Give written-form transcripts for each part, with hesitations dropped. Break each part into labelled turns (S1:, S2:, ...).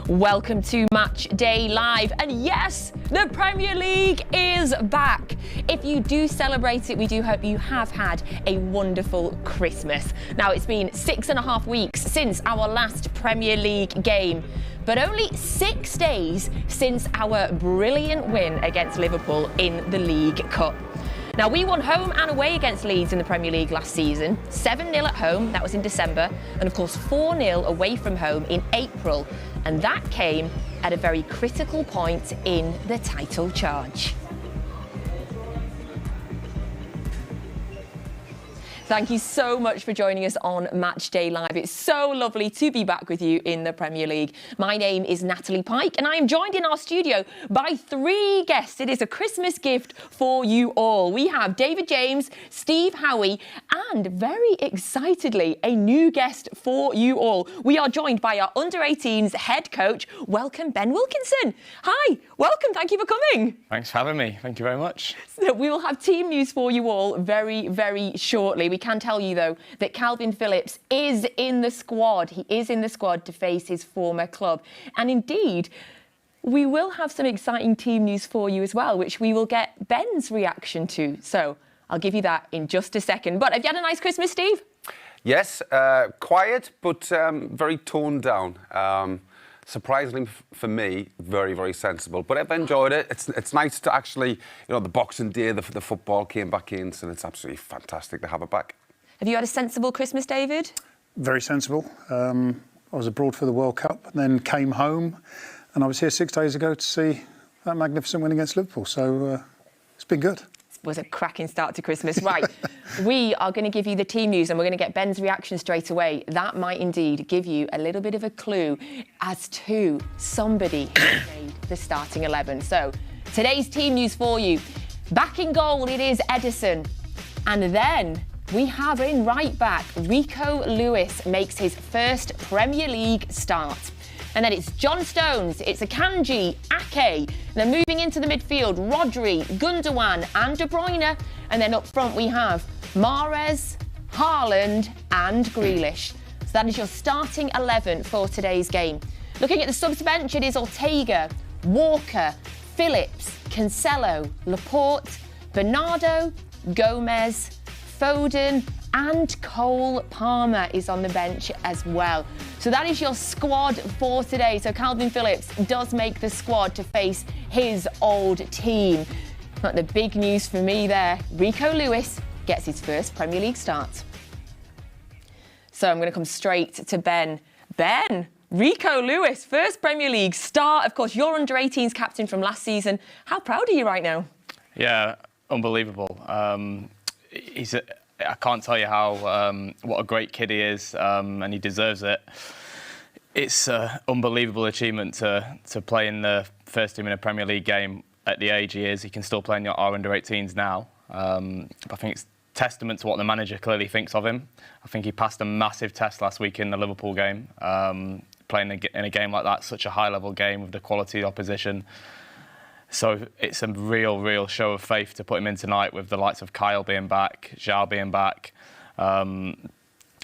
S1: Welcome to Match Day Live. And yes, the Premier League is back. If you do celebrate it, we do hope you have had a wonderful Christmas. Now, it's been 6.5 weeks since our last Premier League game, but only 6 days since our brilliant win against Liverpool in the League Cup. Now, we won home and away against Leeds in the Premier League last season. 7-0 at home, that was in December, and of course 4-0 away from home in April. And that came at a very critical point in the title charge. Thank you so much for joining us on Match Day Live. It's so lovely to be back with you in the Premier League. My name is Natalie Pike and I am joined in our studio by 3 guests. It is a Christmas gift for you all. We have David James, Steve Howey and very excitedly a new guest for you all. We are joined by our under-18s head coach. Welcome, Ben Wilkinson. Hi, welcome. Thank you for coming.
S2: Thanks for having me. Thank you very much.
S1: So we will have team news for you all very, very shortly. We can tell you, though, that Kalvin Phillips is in the squad. He is in the squad to face his former club. And indeed, we will have some exciting team news for you as well, which we will get Ben's reaction to. So I'll give you that in just a second. But have you had a nice Christmas, Steve?
S3: Yes, quiet, but very toned down. Surprisingly for me, very, very sensible. But I've enjoyed it. It's nice to actually, the Boxing Day, the football came back in, so it's absolutely fantastic to have it back.
S1: Have you had a sensible Christmas, David? Very
S4: sensible. I was abroad for the World Cup, and then came home, and I was here 6 days ago to see that magnificent win against Liverpool. So it's been good.
S1: Was a cracking start to Christmas. Right, we are going to give you the team news and we're going to get Ben's reaction straight away. That might indeed give you a little bit of a clue as to somebody who made the starting 11. So, today's team news for you. Back in goal, it is Edison. And then we have in right back, Rico Lewis makes his first Premier League start. And then it's John Stones, it's Akanji, Ake. And then moving into the midfield, Rodri, Gundogan and De Bruyne. And then up front we have Mahrez, Haaland and Grealish. So that is your starting 11 for today's game. Looking at the subs bench, it is Ortega, Walker, Phillips, Cancelo, Laporte, Bernardo, Gomez, Foden and Cole Palmer is on the bench as well. So that is your squad for today. So Kalvin Phillips does make the squad to face his old team. But the big news for me there, Rico Lewis gets his first Premier League start. So I'm going to come straight to Ben. Ben, Rico Lewis, first Premier League start. Of course, you're under-18s captain from last season. How proud are you right now?
S2: Yeah, unbelievable. I can't tell you what a great kid he is, and he deserves it. It's an unbelievable achievement to play in the first team in a Premier League game at the age he is. He can still play in our under-18s now. I think it's testament to what the manager clearly thinks of him. I think he passed a massive test last week in the Liverpool game. Playing in a game like that, such a high-level game with the quality of the opposition. So it's a real show of faith to put him in tonight with the likes of Kyle being back, Joao being back.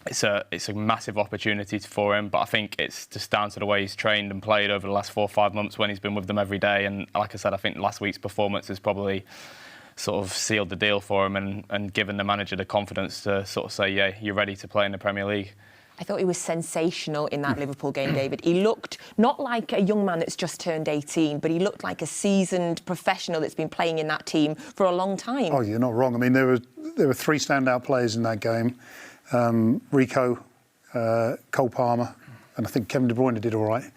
S2: It's a massive opportunity for him, but I think it's just down to the way he's trained and played over the last 4 or 5 months when he's been with them every day. And like I said, I think last week's performance has probably sort of sealed the deal for him and given the manager the confidence to sort of say, yeah, you're ready to play in the Premier League.
S1: I thought he was sensational in that Liverpool game, David. He looked not like a young man that's just turned 18, but he looked like a seasoned professional that's been playing in that team for a long time.
S4: Oh, you're not wrong. I mean, there were 3 standout players in that game. Rico, Cole Palmer, and I think Kevin De Bruyne did all right.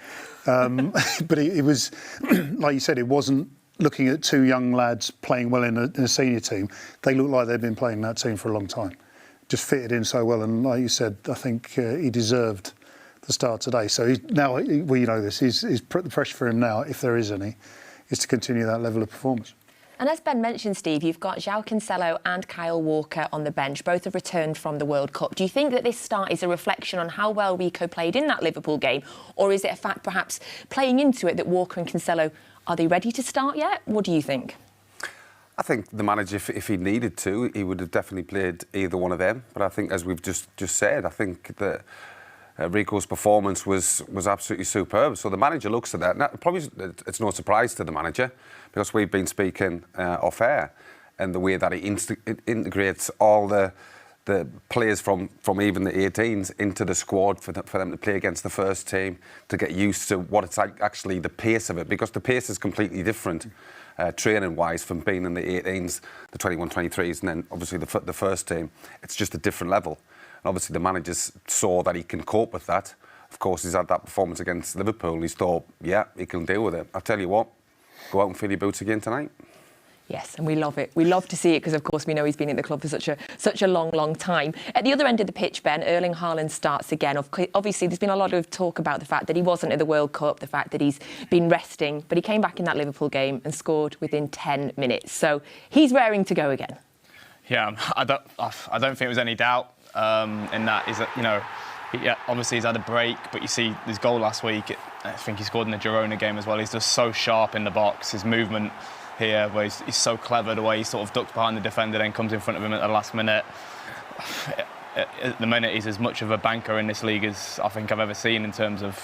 S4: But it was, like you said, it wasn't looking at 2 young lads playing well in a senior team. They looked like they'd been playing in that team for a long time. Just fitted in so well, and like you said, I think he deserved the start today. So now, well, you know this, the pressure for him now, if there is any, is to continue that level of performance.
S1: And as Ben mentioned, Steve, you've got Joao Cancelo and Kyle Walker on the bench. Both have returned from the World Cup. Do you think that this start is a reflection on how well Rico played in that Liverpool game? Or is it a fact, perhaps, playing into it that Walker and Cancelo, are they ready to start yet? What do you think?
S3: I think the manager, if he needed to, he would have definitely played either one of them. But I think, as we've just said, I think that Rico's performance was absolutely superb. So the manager looks at that. Now, probably it's no surprise to the manager because we've been speaking off air, and the way that he integrates all the players from even the 18s into the squad for them to play against the first team, to get used to what it's like, actually the pace of it, because the pace is completely different training-wise from being in the 18s, the 21, 23s, and then obviously the first team. It's just a different level. And obviously the managers saw that he can cope with that. Of course, he's had that performance against Liverpool. He's thought, yeah, he can deal with it. I'll tell you what, go out and fill your boots again tonight.
S1: Yes, and we love it. We love to see it because, of course, we know he's been at the club for such a long time. At the other end of the pitch, Ben, Erling Haaland starts again. Obviously, there's been a lot of talk about the fact that he wasn't at the World Cup, the fact that he's been resting, but he came back in that Liverpool game and scored within 10 minutes. So he's raring to go again.
S2: Yeah, I don't think there was any doubt in that. Obviously he's had a break, but you see his goal last week. I think he scored in the Girona game as well. He's just so sharp in the box. His movement here, where he's so clever, the way he sort of ducks behind the defender, then comes in front of him at the last minute. At the minute, he's as much of a banker in this league as I think I've ever seen in terms of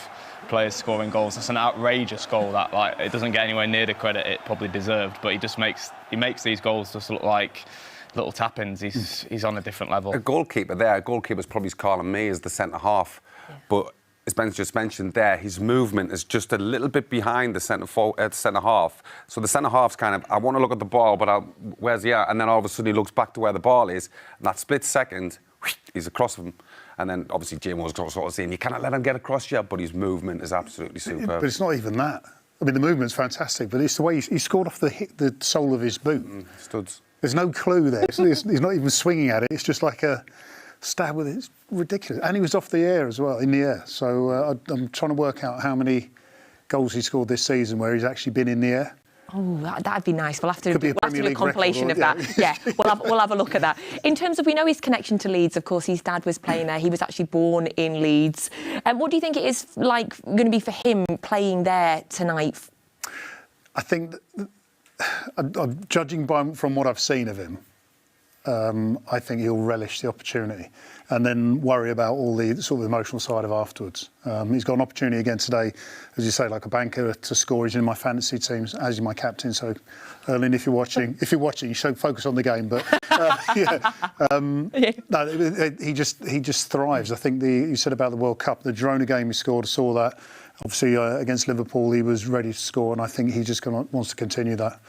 S2: players scoring goals. That's an outrageous goal that, like, it doesn't get anywhere near the credit it probably deserved, but he makes these goals just look like little tap-ins. He's on a different level. A
S3: goalkeeper's probably calling me as the centre-half, but as Ben's just mentioned there, his movement is just a little bit behind the centre-half. So the centre-half's kind of, I want to look at the ball, but where's he at? And then all of a sudden he looks back to where the ball is, and that split second, he's across him. And then obviously Jim was sort of saying, you cannot let him get across yet, but his movement is absolutely superb.
S4: But it's not even that. I mean, the movement's fantastic, but it's the way he scored off the sole of his boot.
S3: Studs. There's
S4: no clue there. He's not even swinging at it. It's just like a stab with it. It's ridiculous. And he was off the air as well, in the air. So I'm trying to work out how many goals he scored this season where he's actually been in the air.
S1: Oh, that'd be nice. We'll have to do a compilation of
S4: record,
S1: that. Yeah, we'll have a look at that. In terms of, we know his connection to Leeds, of course, his dad was playing there. He was actually born in Leeds. What do you think it is like going to be for him playing there tonight?
S4: I think, judging from what I've seen of him, I think he'll relish the opportunity and then worry about all the sort of emotional side of afterwards. He's got an opportunity again today, as you say, like a banker to score. He's in my fantasy teams, as is my captain. So, Erling, if you're watching, you should focus on the game. But no, he just thrives. I think you said about the World Cup, the Girona game he scored. I saw that. Obviously, against Liverpool, he was ready to score, and I think he just wants to continue that.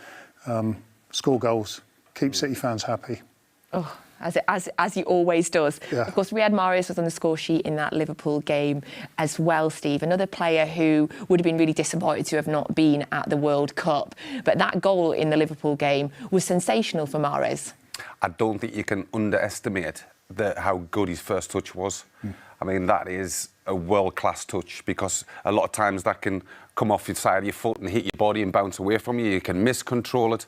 S4: Score goals, keep City fans happy.
S1: Oh, as he always does.
S4: Yeah.
S1: Of course, Riyad Mahrez was on the score sheet in that Liverpool game as well, Steve. Another player who would have been really disappointed to have not been at the World Cup. But that goal in the Liverpool game was sensational for Mahrez.
S3: I don't think you can underestimate how good his first touch was. I mean, that is a world-class touch, because a lot of times that can come off the side of your foot and hit your body and bounce away from you. You can miscontrol it.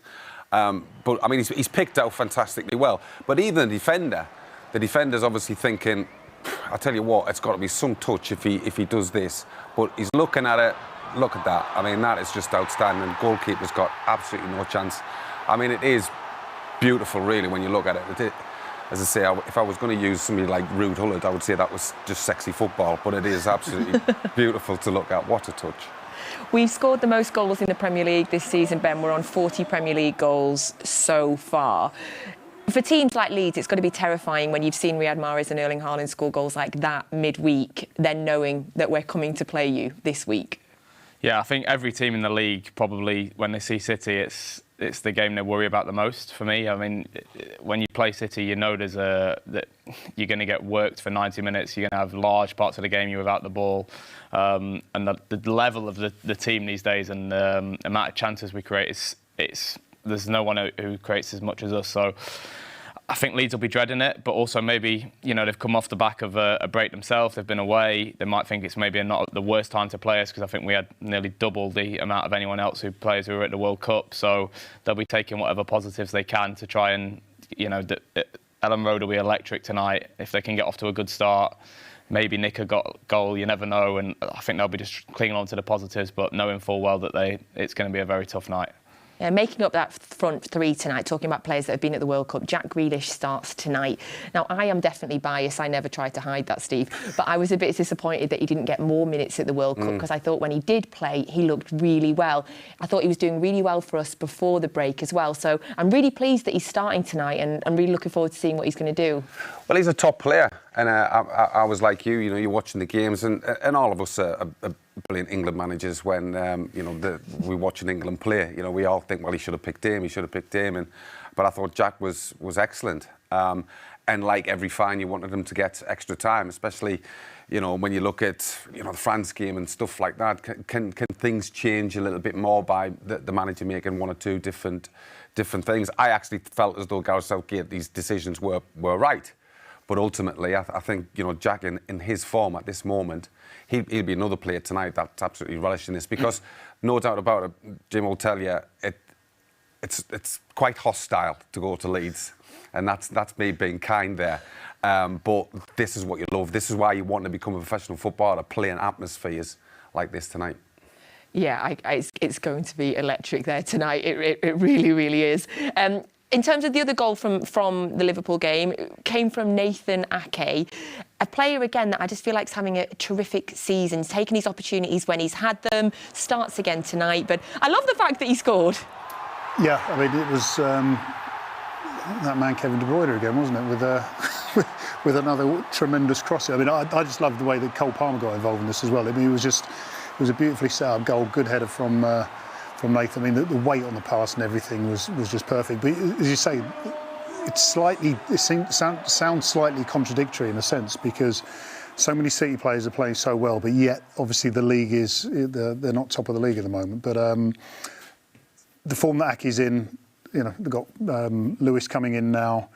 S3: But, I mean, he's picked out fantastically well. But even the defender's obviously thinking, I tell you what, it's got to be some touch if he does this. But he's looking at it, look at that. I mean, that is just outstanding. Goalkeeper's got absolutely no chance. I mean, it is beautiful, really, when you look at it. As I say, if I was going to use somebody like Ruud Gullit, I would say that was just sexy football. But it is absolutely beautiful to look at. What a touch.
S1: We've scored the most goals in the Premier League this season, Ben. We're on 40 Premier League goals so far. For teams like Leeds, it's got to be terrifying when you've seen Riyad Mahrez and Erling Haaland score goals like that midweek, then knowing that we're coming to play you this week.
S2: Yeah, I think every team in the league probably, when they see City, it's the game they worry about the most. For me, I mean, when you play City, you know that you're going to get worked for 90 minutes. You're going to have large parts of the game you're without the ball, and the level of the team these days and the amount of chances we create there's no one who creates as much as us. So I think Leeds will be dreading it, but also maybe, they've come off the back of a break themselves. They've been away. They might think it's maybe not the worst time to play us, because I think we had nearly double the amount of anyone else who were at the World Cup. So they'll be taking whatever positives they can to try and, Ellen Road will be electric tonight. If they can get off to a good start, maybe nick a goal, you never know. And I think they'll be just clinging on to the positives, but knowing full well that it's going to be a very tough night.
S1: Yeah, making up that front three tonight, talking about players that have been at the World Cup, Jack Grealish starts tonight. Now, I am definitely biased. I never tried to hide that, Steve. But I was a bit disappointed that he didn't get more minutes at the World Cup because I thought when he did play, he looked really well. I thought he was doing really well for us before the break as well. So I'm really pleased that he's starting tonight and I'm really looking forward to seeing what he's going to do. Well,
S3: he's a top player. And I was like you, you're watching the games and all of us are brilliant England managers when, we're watching England play. We all think, well, he should have picked him, but I thought Jack was excellent. And like every fan, you wanted him to get extra time, especially, when you look at, the France game and stuff like that. Can things change a little bit more by the manager making one or two different things? I actually felt as though Gareth Southgate, these decisions were right. But ultimately, I think, Jack in his form at this moment, he'll be another player tonight that's absolutely relishing this because no doubt about it, Jim will tell you, it's quite hostile to go to Leeds. And that's me being kind there. But this is what you love. This is why you want to become a professional footballer, playing atmospheres like this tonight.
S1: Yeah, it's going to be electric there tonight. It really, really is. In terms of the other goal from the Liverpool game, it came from Nathan Ake, a player, again, that I just feel like is having a terrific season. He's taken his opportunities when he's had them, starts again tonight. But I love the fact that he scored.
S4: Yeah, I mean, it was that man Kevin De Bruyne again, wasn't it, with another tremendous cross. I mean, I just love the way that Cole Palmer got involved in this as well. I mean, it was a beautifully set up goal, good header from Nathan. I mean, the weight on the pass and everything was just perfect. But as you say, it sounds slightly contradictory in a sense because so many City players are playing so well, but yet obviously the league they're not top of the league at the moment. But the form that Ake's in, they've got Lewis coming in now.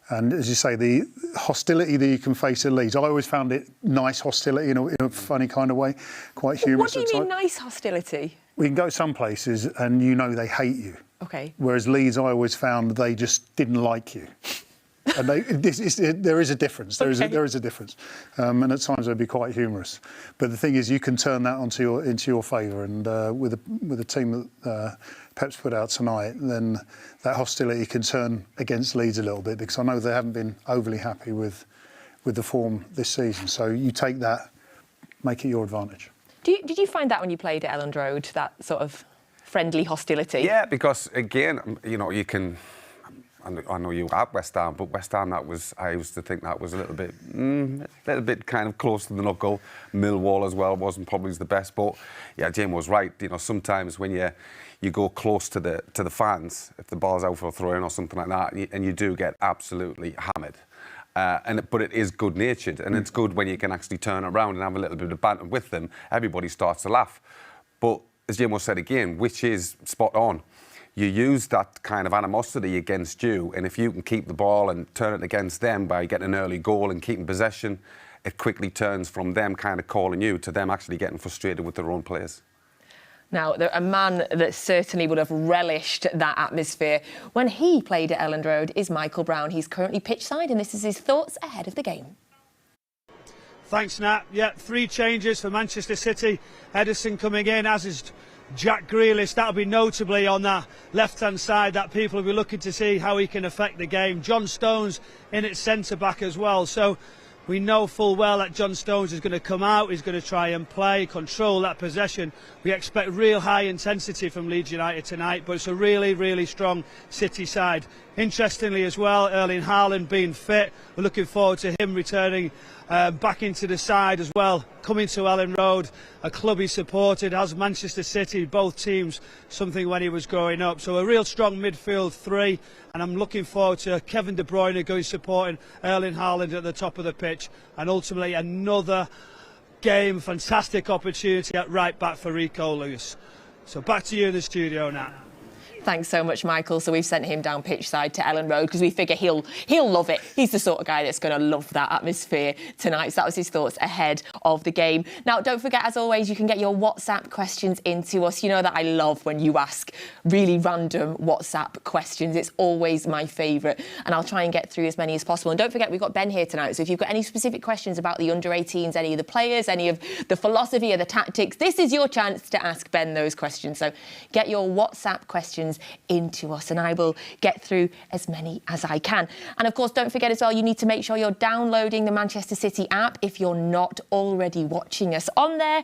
S4: And as you say, the hostility that you can face at Leeds, I always found it nice hostility in a funny kind of way, quite humorous.
S1: What do you mean nice hostility?
S4: We can go some places and they hate you.
S1: Okay.
S4: Whereas Leeds, I always found they just didn't like you. And there is a difference. There is a difference. And at times they'd be quite humorous. But the thing is, you can turn that into your favour. And with the team that Pep's put out tonight, then that hostility can turn against Leeds a little bit because I know they haven't been overly happy with the form this season. So you take that, make it your advantage.
S1: Did you find that when you played at Elland Road, that sort of friendly hostility?
S3: Yeah, because again, you can. I know you were at West Ham, but West Ham, I used to think that was a little bit kind of close to the knuckle. Millwall as well wasn't probably the best, but yeah, Jim was right. Sometimes when you go close to the fans, if the ball's out for a throw-in or something like that, and you do get absolutely hammered. But it is good-natured, and it's good when you can actually turn around and have a little bit of banter with them. Everybody starts to laugh. But as Jim said again, which is spot on, you use that kind of animosity against you, and if you can keep the ball and turn it against them by getting an early goal and keeping possession, it quickly turns from them kind of calling you to them actually getting frustrated with their own players.
S1: Now, a man that certainly would have relished that atmosphere when he played at Elland Road is Michael Brown. He's currently pitchside, and this is his thoughts ahead of the game.
S5: Thanks, Nat. Yeah, 3 changes for Manchester City. Ederson coming in, as is Jack Grealish. That'll be notably on that left-hand side that people will be looking to see how he can affect the game. John Stones in at centre-back as well. So we know full well that John Stones is going to come out, he's going to try and play, control that possession. We expect real high intensity from Leeds United tonight, but it's a really, really strong City side. Interestingly as well, Erling Haaland being fit, we're looking forward to him returning back into the side as well. Coming to Elland Road, a club he supported as Manchester City, both teams, something when he was growing up. So a real strong midfield 3, and I'm looking forward to Kevin De Bruyne going supporting Erling Haaland at the top of the pitch, and ultimately another game, fantastic opportunity at right back for Rico Lewis. So back to you in the studio now.
S1: Thanks so much, Michael. So we've sent him down pitchside to Elland Road because we figure he'll love it. He's the sort of guy that's going to love that atmosphere tonight. So that was his thoughts ahead of the game. Now, don't forget, as always, you can get your WhatsApp questions into us. You know that I love when you ask really random WhatsApp questions. It's always my favourite, and I'll try and get through as many as possible. And don't forget, we've got Ben here tonight. So if you've got any specific questions about the under-18s, any of the players, any of the philosophy or the tactics, this is your chance to ask Ben those questions. So get your WhatsApp questions questions into us, and I will get through as many as I can. And of course, don't forget as well, you need to make sure you're downloading the Manchester City app if you're not already watching us on there,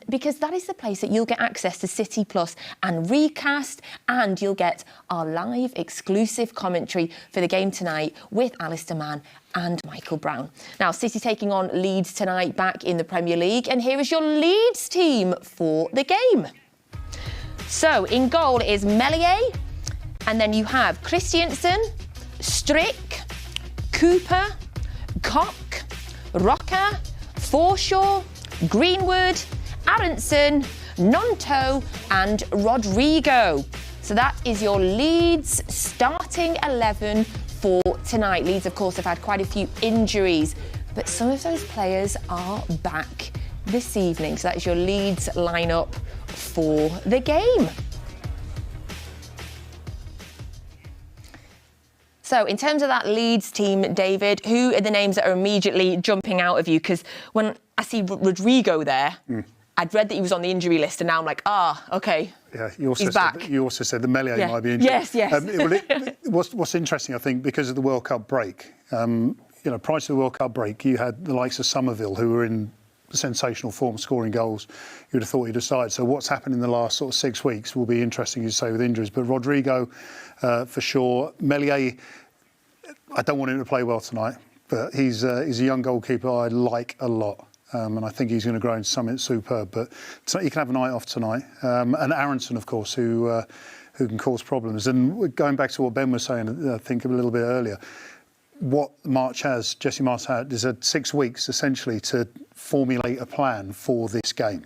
S1: because that is the place that you'll get access to City Plus and Recast, and you'll get our live exclusive commentary for the game tonight with Alistair, Mann and Michael Brown. Now, City taking on Leeds tonight back in the Premier League, and here is your Leeds team for the game. So, in goal is Meslier, and then you have Christiansen, Strick, Cooper, Koch, Rocker, Forshaw, Greenwood, Aronson, Nonto and Rodrigo. So that is your Leeds starting 11 for tonight. Leeds, of course, have had quite a few injuries, but some of those players are back this evening. So that is your Leeds lineup for the game. So in terms of that Leeds team, David, who are the names that are immediately jumping out of you? Because when I see Rodrigo there, I'd read that he was on the injury list, and now I'm like, okay.
S4: Yeah, you also
S1: he's
S4: said
S1: back.
S4: You also said that Meslier might be injured.
S1: Yes.
S4: What's interesting, I think, because of the World Cup break, prior to the World Cup break, you had the likes of Somerville, who were in sensational form, scoring goals. You would have thought he'd decide. So what's happened in the last sort of 6 weeks will be interesting, you say, with injuries. But Rodrigo, for sure. Meslier, I don't want him to play well tonight, but he's a young goalkeeper I like a lot. And I think he's going to grow into something superb. But he can have a night off tonight. And Aronson, of course, who can cause problems. And going back to what Ben was saying, I think a little bit earlier, what Jesse Marsch has had 6 weeks essentially to formulate a plan for this game.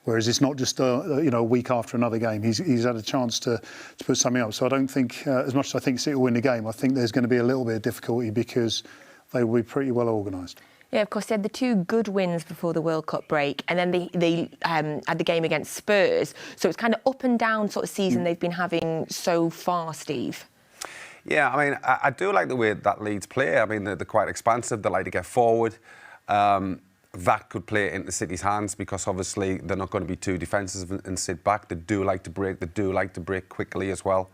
S4: Whereas it's not just a week after another game. He's had a chance to put something up. So I don't think, as much as I think City will win the game, I think there's going to be a little bit of difficulty because they will be pretty well organised.
S1: Yeah, of course, they had the 2 good wins before the World Cup break, and then they had the game against Spurs. So it's kind of up and down sort of season they've been having so far, Steve.
S3: Yeah, I mean, I do like the way that Leeds play. I mean, they're quite expansive. They like to get forward. That could play into City's hands because obviously they're not going to be too defensive and sit back. They do like to break. They do like to break quickly as well.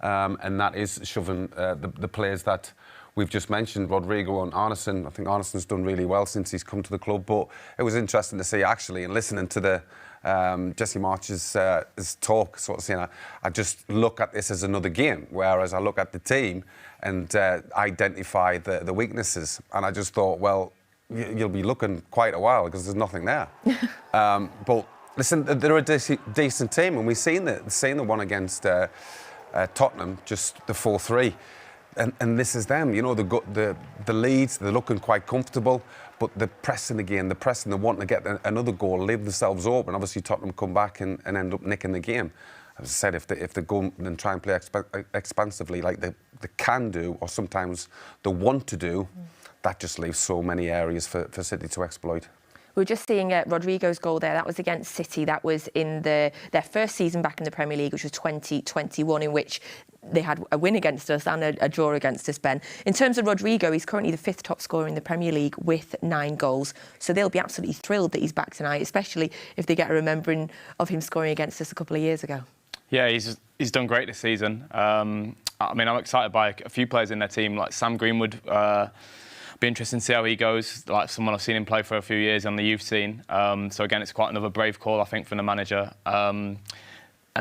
S3: And that is shoving the players that we've just mentioned, Rodrigo and Arneson. I think Arneson's done really well since he's come to the club. But it was interesting to see, actually, and listening to the Jesse Marsch's his talk, sort of saying, I just look at this as another game, whereas I look at the team and identify the weaknesses. And I just thought, well, you'll be looking quite a while because there's nothing there. But listen, they're a decent team, and we've seen the one against Tottenham, just the 4-3. And this is them, the Leeds, they're looking quite comfortable, but they're pressing again, they're wanting to get another goal, leave themselves open. Obviously, Tottenham come back and end up nicking the game. As I said, if they go and try and play expansively like they can do, or sometimes they want to do, that just leaves so many areas for City to exploit.
S1: We were just seeing Rodrigo's goal there. That was against City. That was in their first season back in the Premier League, which was 2021, in which they had a win against us and a draw against us, Ben. In terms of Rodrigo, he's currently the 5th top scorer in the Premier League with 9 goals. So they'll be absolutely thrilled that he's back tonight, especially if they get a remembering of him scoring against us a couple of years ago. Yeah,
S2: he's done great this season. I mean, I'm excited by a few players in their team, like Sam Greenwood. Be interesting to see how he goes, like someone I've seen him play for a few years on the youth scene. So again, it's quite another brave call, I think, from the manager. And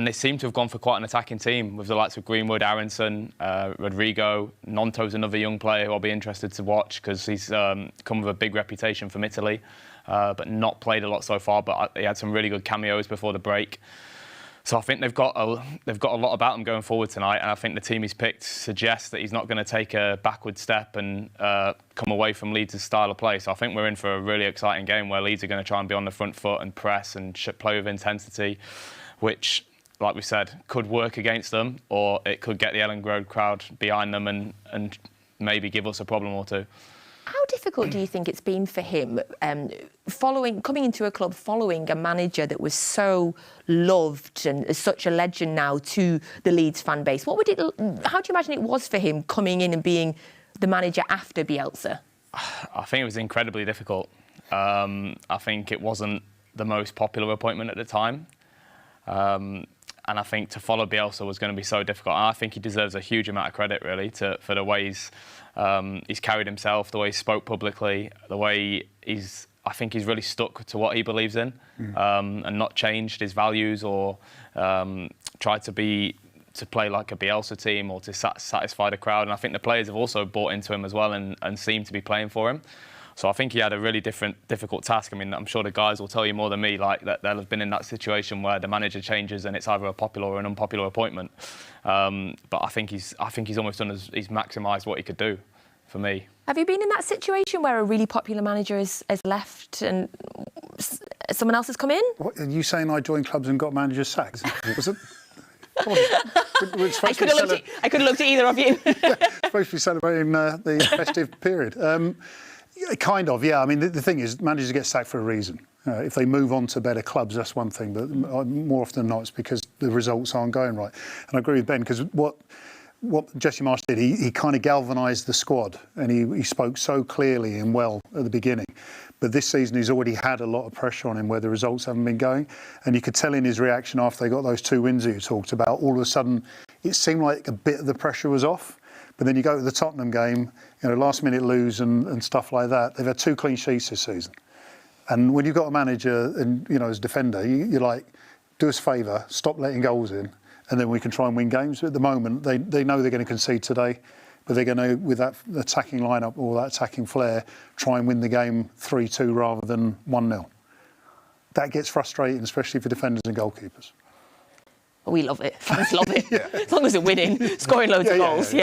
S2: they seem to have gone for quite an attacking team with the likes of Greenwood, Aronson, Rodrigo. Nonto's another young player who I'll be interested to watch because he's come with a big reputation from Italy, but not played a lot so far. But he had some really good cameos before the break. So I think they've got a lot about him going forward tonight, and I think the team he's picked suggests that he's not going to take a backward step and come away from Leeds' style of play. So I think we're in for a really exciting game where Leeds are going to try and be on the front foot and press and play with intensity, which, like we said, could work against them, or it could get the Elland Road crowd behind them and maybe give us a problem or two.
S1: How difficult do you think it's been for him coming into a club following a manager that was so loved and is such a legend now to the Leeds fan base? How do you imagine it was for him coming in and being the manager after Bielsa?
S2: I think it was incredibly difficult. I think it wasn't the most popular appointment at the time. I think to follow Bielsa was going to be so difficult. And I think he deserves a huge amount of credit, really, for the way he's carried himself, the way he spoke publicly, the way I think he's really stuck to what he believes in, and not changed his values or tried to play like a Bielsa team or to satisfy the crowd. And I think the players have also bought into him as well and seem to be playing for him. So I think he had a really difficult task. I mean, I'm sure the guys will tell you more than me, like that they'll have been in that situation where the manager changes and it's either a popular or an unpopular appointment. But I think he's almost done he's maximised what he could do, for me.
S1: Have you been in that situation where a really popular manager has left and someone else has come in?
S4: What, are you saying I joined clubs and got managers sacked? Was it?
S1: I could have looked at either of you.
S4: Supposed to be celebrating the festive period. Kind of, yeah. I mean, the thing is, managers get sacked for a reason. If they move on to better clubs, that's one thing. But more often than not, it's because the results aren't going right. And I agree with Ben, because what Jesse Marsch did, he kind of galvanised the squad, and he spoke so clearly and well at the beginning. But this season, he's already had a lot of pressure on him where the results haven't been going. And you could tell in his reaction after they got those 2 wins that you talked about, all of a sudden, it seemed like a bit of the pressure was off. But then you go to the Tottenham game, last minute lose and stuff like that. They've had 2 clean sheets this season. And when you've got a manager and, as a defender, you're like, do us a favour, stop letting goals in, and then we can try and win games. But at the moment, they know they're going to concede today, but they're going to, with that attacking lineup or that attacking flair, try and win the game 3-2 rather than 1-0. That gets frustrating, especially for defenders and goalkeepers.
S1: We love it. Fans love it. As long as they're winning, scoring loads of goals.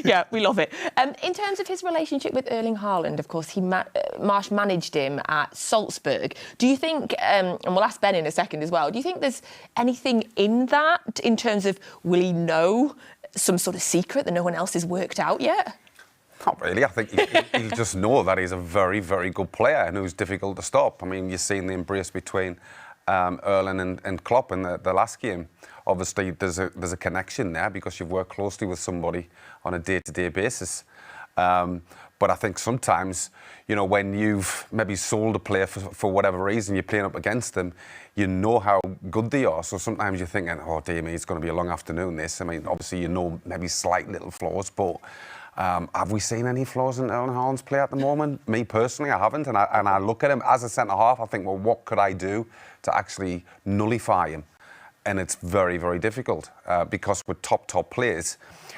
S1: Yeah, we love it. In terms of his relationship with Erling Haaland, of course, Marsch managed him at Salzburg. Do you think, and we'll ask Ben in a second as well, do you think there's anything in that in terms of, will he know some sort of secret that no one else has worked out yet?
S3: Not really. I think he'll just know that he's a very, very good player and who's difficult to stop. I mean, you've seen the embrace between Erling and Klopp in the last game. Obviously, there's a connection there because you've worked closely with somebody on a day-to-day basis. But I think sometimes, when you've maybe sold a player for whatever reason, you're playing up against them, you know how good they are. So sometimes you're thinking, oh, dear me, it's going to be a long afternoon, this. I mean, obviously, maybe slight little flaws, but have we seen any flaws in Erling Haaland's play at the moment? Me, personally, I haven't. And I look at him as a centre-half, I think, well, what could I do to actually nullify him? And it's very, very difficult because with top players,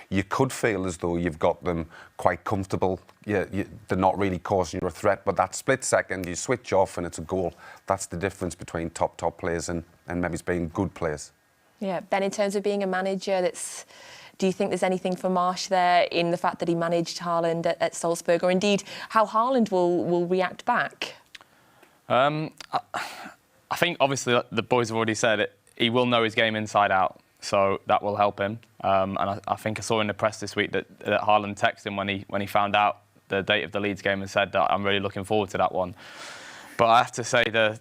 S3: you could feel as though you've got them quite comfortable. They're not really causing you a threat, but that split second, you switch off and it's a goal. That's the difference between top players and maybe being good players.
S1: Yeah, Ben, in terms of being a manager, do you think there's anything for Marsch there in the fact that he managed Haaland at Salzburg, or indeed how Haaland will react back?
S2: I think, obviously, the boys have already said it. He will know his game inside out, so that will help him. And I think I saw in the press this week that Haaland texted him when he found out the date of the Leeds game and said that I'm really looking forward to that one. But I have to say the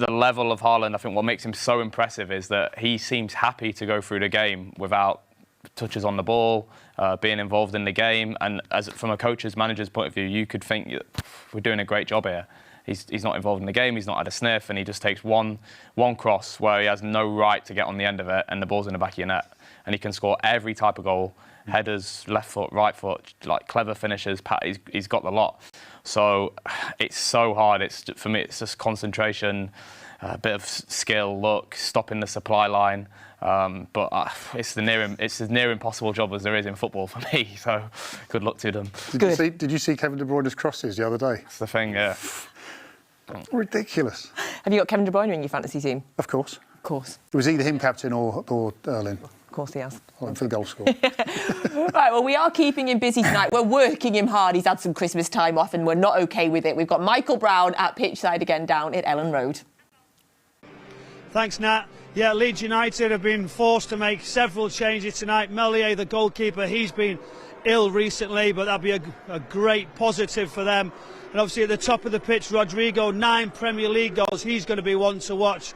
S2: level of Haaland, I think what makes him so impressive is that he seems happy to go through the game without touches on the ball, being involved in the game. And from a coach's, manager's point of view, you could think we're doing a great job here. He's not involved in the game, he's not had a sniff, and he just takes one cross where he has no right to get on the end of it and the ball's in the back of your net. And he can score every type of goal, headers, left foot, right foot, like clever finishes, he's got the lot. So it's so hard. For me, it's just concentration, a bit of skill, luck, stopping the supply line. But it's as near impossible job as there is in football for me. So good luck to them.
S4: Did you see Kevin De Bruyne's crosses the other day?
S2: That's the thing, yeah.
S4: Ridiculous.
S1: Have you got Kevin De Bruyne in your fantasy team?
S4: Of course.
S1: Of course.
S4: It was either him captain or Erling.
S1: Of course he has.
S4: For the goal score.
S1: Right, well, we are keeping him busy tonight. We're working him hard. He's had some Christmas time off and we're not OK with it. We've got Michael Brown at Pitchside again down at Ellen Road.
S5: Thanks, Nat. Yeah, Leeds United have been forced to make several changes tonight. Meslier, the goalkeeper, he's been ill recently, but that'll be a great positive for them. And obviously at the top of the pitch, Rodrigo, 9 Premier League goals. He's going to be one to watch.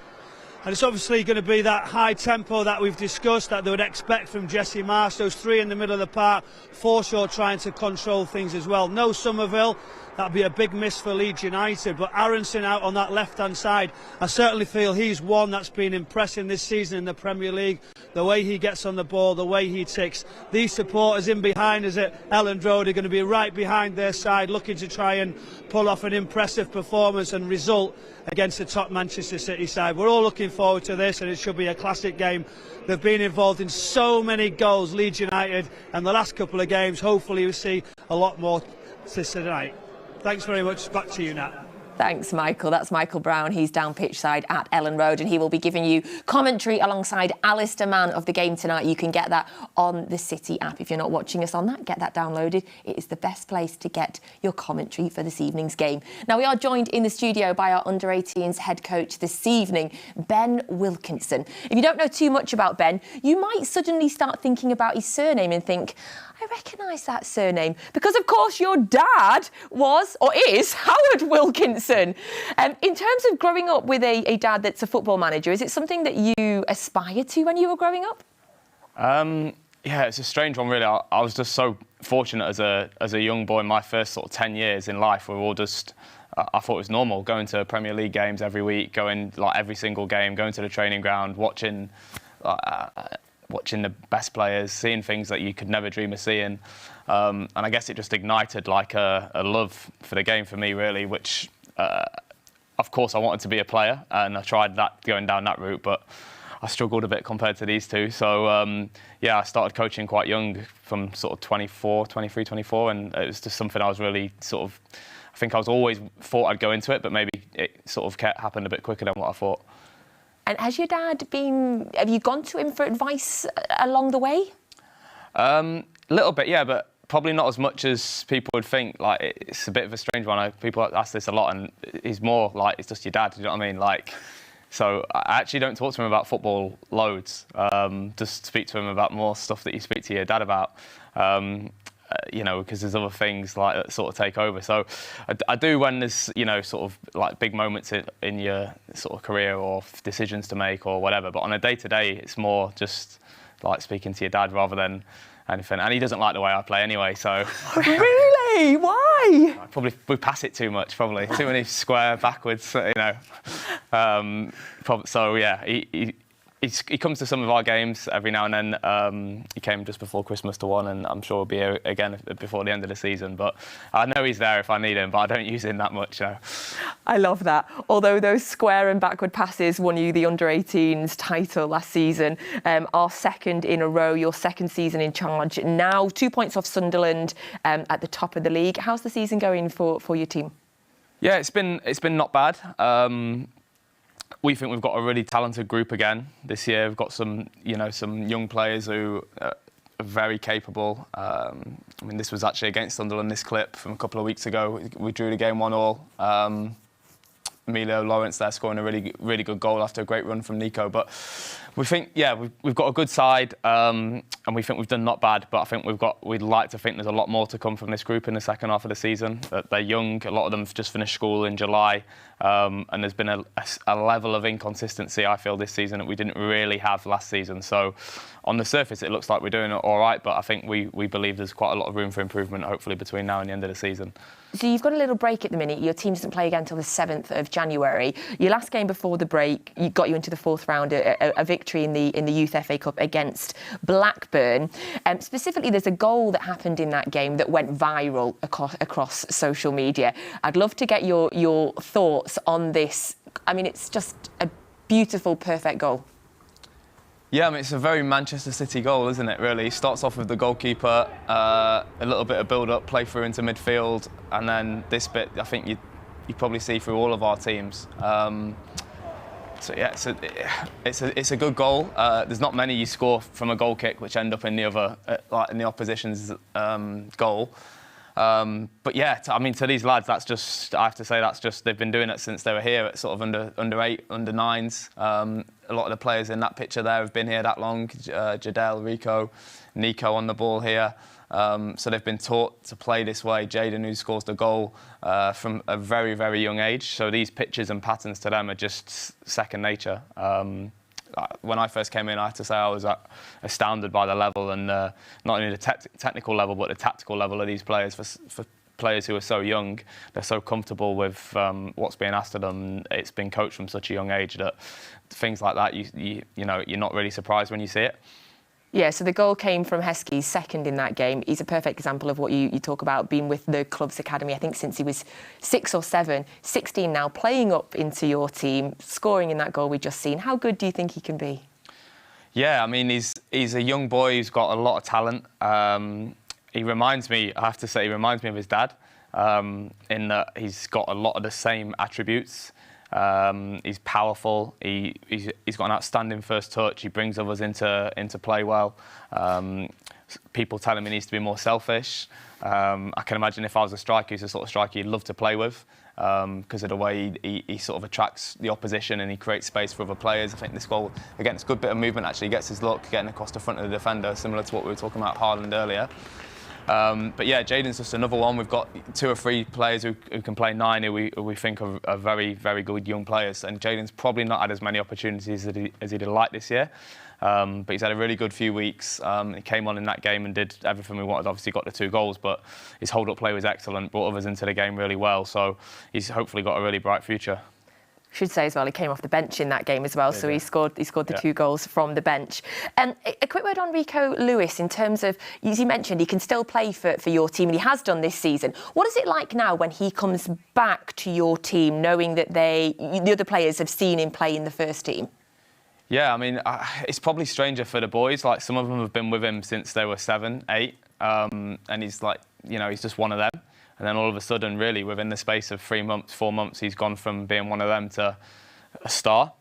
S5: And it's obviously going to be that high tempo that we've discussed that they would expect from Jesse Marsch. Those three in the middle of the park, Forshaw trying to control things as well. No Somerville, that'd be a big miss for Leeds United. But Aronson out on that left-hand side, I certainly feel he's one that's been impressing this season in the Premier League. The way he gets on the ball, the way he ticks. These supporters in behind us at Elland Road are going to be right behind their side, looking to try and pull off an impressive performance and result against the top Manchester City side. We're all looking forward to this, and it should be a classic game. They've been involved in so many goals, Leeds United, and the last couple of games. Hopefully we see a lot more tonight. Thanks very much. Back to you, Nat.
S1: Thanks, Michael. That's Michael Brown. He's down pitchside at Elland Road, and he will be giving you commentary alongside Alistair Mann of the game tonight. You can get that on the City app. If you're not watching us on that, get that downloaded. It is the best place to get your commentary for this evening's game. Now, we are joined in the studio by our under-18s head coach this evening, Ben Wilkinson. If you don't know too much about Ben, you might suddenly start thinking about his surname and think, I recognise that surname because, of course, your dad was or is Howard Wilkinson. In terms of growing up with a dad that's a football manager, is it something that you aspired to when you were growing up?
S2: Yeah, it's a strange one, really. I was just so fortunate as a young boy. My first sort of 10 years in life were all just. I thought it was normal going to Premier League games every week, going like every single game, going to the training ground, watching the best players, seeing things that you could never dream of seeing. And I guess it just ignited like a love for the game for me, really, which, of course, I wanted to be a player. And I tried that going down that route, but I struggled a bit compared to these two. So, yeah, I started coaching quite young from sort of 23, 24. And it was just something I was really sort of, I think I was always thought I'd go into it, but maybe it sort of happened a bit quicker than what I thought.
S1: And has your dad have you gone to him for advice along the way?
S2: A little bit, yeah, but probably not as much as people would think. Like, it's a bit of a strange one. People ask this a lot, and he's more like, it's just your dad, you know what I mean? Like, so I actually don't talk to him about football loads. Just speak to him about more stuff that you speak to your dad about. You know, because there's other things like that sort of take over. So I do when there's, you know, sort of like big moments in your sort of career or decisions to make or whatever. But on a day-to-day, it's more just like speaking to your dad rather than anything. And he doesn't like the way I play anyway, so...
S1: Really? Why?
S2: We pass it too much, probably. Too many square backwards, you know. So, yeah, he comes to some of our games every now and then. He came just before Christmas to one, and I'm sure he'll be here again before the end of the season. But I know he's there if I need him, but I don't use him that much. So.
S1: I love that. Although those square and backward passes won you the under-18s title last season, our second in a row, your second season in charge. Now 2 points off Sunderland at the top of the league. How's the season going for your team?
S2: Yeah, it's been not bad. We think we've got a really talented group again this year. We've got some young players who are very capable. I mean, this was actually against Sunderland, this clip from a couple of weeks ago. We drew the game 1-1. Emilio Lawrence there scoring a really good goal after a great run from Nico. But we think, yeah, we've got a good side, and we think we've done not bad. But I think we'd like to think there's a lot more to come from this group in the second half of the season. They're young. A lot of them have just finished school in July, and there's been a level of inconsistency, I feel, this season that we didn't really have last season. So on the surface, it looks like we're doing it all right, but I think we believe there's quite a lot of room for improvement, hopefully, between now and the end of the season.
S1: So you've got a little break at the minute. Your team doesn't play again until the 7th of January. Your last game before the break, you got you into the fourth round, a victory in the Youth FA Cup against Blackburn. Specifically, there's a goal that happened in that game that went viral across social media. I'd love to get your thoughts on this. I mean, it's just a beautiful, perfect goal.
S2: Yeah, I mean, it's a very Manchester City goal, isn't it, really? It starts off with the goalkeeper, a little bit of build-up, play through into midfield, and then this bit, I think you probably see through all of our teams. So, yeah, it's a good goal. There's not many you score from a goal kick which end up in the other, in the opposition's goal. But yeah, I mean, to these lads, that's just, I have to say, they've been doing it since they were here at sort of under 8, under 9s. a lot of the players in that picture there have been here that long. Jadel, Rico, Nico on the ball here. So they've been taught to play this way. Jayden, who scores the goal from a very, very young age. So these pitches and patterns to them are just second nature. When I first came in, I have to say I was astounded by the level and not only the technical level, but the tactical level of these players. For players who are so young, they're so comfortable with what's being asked of them. It's been coached from such a young age that things like that, you know, you're not really surprised when you see it.
S1: Yeah, so the goal came from Heskey's second in that game. He's a perfect example of what you talk about, being with the club's academy, I think since he was 6 or 7, 16 now, playing up into your team, scoring in that goal we've just seen. How good do you think he can be?
S2: Yeah, I mean, he's a young boy who's got a lot of talent. He reminds me, I have to say, of his dad, in that he's got a lot of the same attributes. He's powerful. He's got an outstanding first touch. He brings others into play well. People tell him he needs to be more selfish. I can imagine if I was a striker, he's the sort of striker you'd love to play with because of the way he sort of attracts the opposition and he creates space for other players. I think this goal, again, it's a good bit of movement actually. He gets his look, getting across the front of the defender, similar to what we were talking about Haaland earlier. But yeah, Jayden's just another one. We've got 2 or 3 players who can play 9 who we think are very, very good young players. And Jayden's probably not had as many opportunities as he'd like this year. But he's had a really good few weeks. He came on in that game and did everything we wanted. Obviously got the 2 goals, but his hold-up play was excellent, brought others into the game really well. So he's hopefully got a really bright future.
S1: Should say as well, he came off the bench in that game as well, so he scored the 2 goals from the bench. A quick word on Rico Lewis in terms of, as you mentioned, he can still play for your team, and he has done this season. What is it like now when he comes back to your team, knowing that the other players have seen him play in the first team?
S2: Yeah, I mean, it's probably stranger for the boys. Like, some of them have been with him since they were 7, 8, and he's like, you know, he's just one of them. And then all of a sudden, really, within the space of 3 months, 4 months, he's gone from being one of them to a star.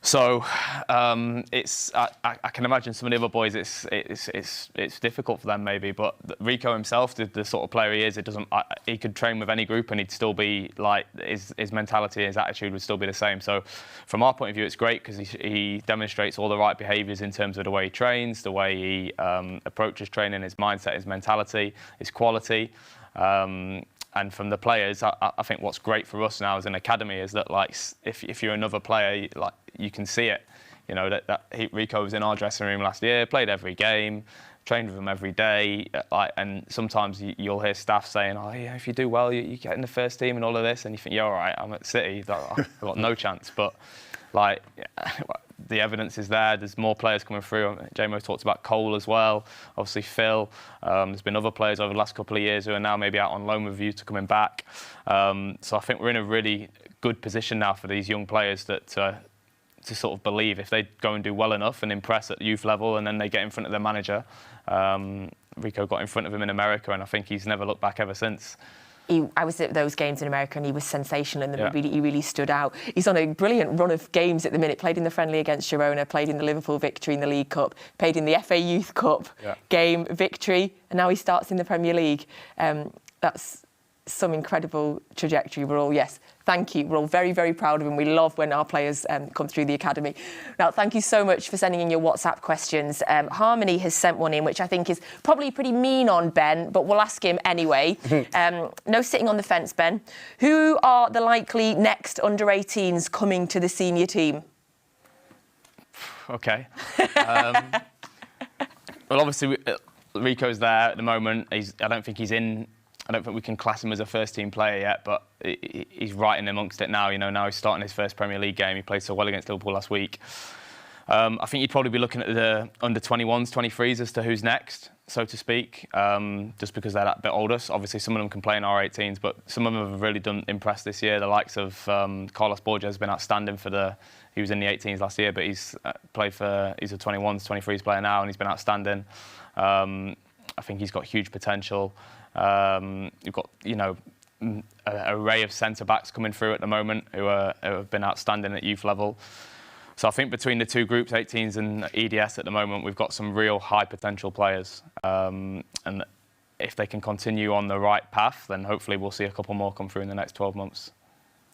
S2: So I can imagine some of the other boys, it's difficult for them maybe. But Rico himself, the sort of player he is, he could train with any group and he'd still be like his mentality, his attitude would still be the same. So from our point of view, it's great because he demonstrates all the right behaviours in terms of the way he trains, the way he approaches training, his mindset, his mentality, his quality. And from the players, I think what's great for us now as an academy is that, like, if you're another player, like, you can see it. You know, Rico was in our dressing room last year, played every game, trained with him every day. And sometimes you'll hear staff saying, oh, yeah, if you do well, you get in the first team and all of this. And you think, yeah, all right, I'm at City. I've got no chance. But, like, the evidence is there. There's more players coming through. JMO talked about Cole as well. Obviously, Phil. There's been other players over the last couple of years who are now maybe out on loan with view to coming back. So I think we're in a really good position now for these young players to sort of believe if they go and do well enough and impress at youth level and then they get in front of their manager. Rico got in front of him in America and I think he's never looked back ever since.
S1: I was at those games in America and he was sensational and he really stood out. He's on a brilliant run of games at the minute. Played in the friendly against Girona, played in the Liverpool victory in the League Cup, played in the FA Youth Cup game victory, and now he starts in the Premier League. That's some incredible trajectory. Thank you. We're all very, very proud of him. We love when our players come through the academy. Now, thank you so much for sending in your WhatsApp questions. Harmony has sent one in, which I think is probably pretty mean on Ben, but we'll ask him anyway. No sitting on the fence, Ben. Who are the likely next under-18s coming to the senior team?
S2: OK. Well, obviously, Rico's there at the moment. I don't think we can class him as a first-team player yet, but he's right in amongst it now. You know, now he's starting his first Premier League game. He played so well against Liverpool last week. I think you'd probably be looking at the under-21s, 23s as to who's next, so to speak, just because they're that bit older. So obviously, some of them can play in our 18s, but some of them have really impressed this year. The likes of Carlos Borges has been outstanding he was in the 18s last year, but he's a 21s, 23s player now, and he's been outstanding. I think he's got huge potential. You've got, you know, an array of centre-backs coming through at the moment who have been outstanding at youth level. So I think between the 2 groups, 18s and EDS at the moment, we've got some real high potential players. And if they can continue on the right path, then hopefully we'll see a couple more come through in the next 12 months.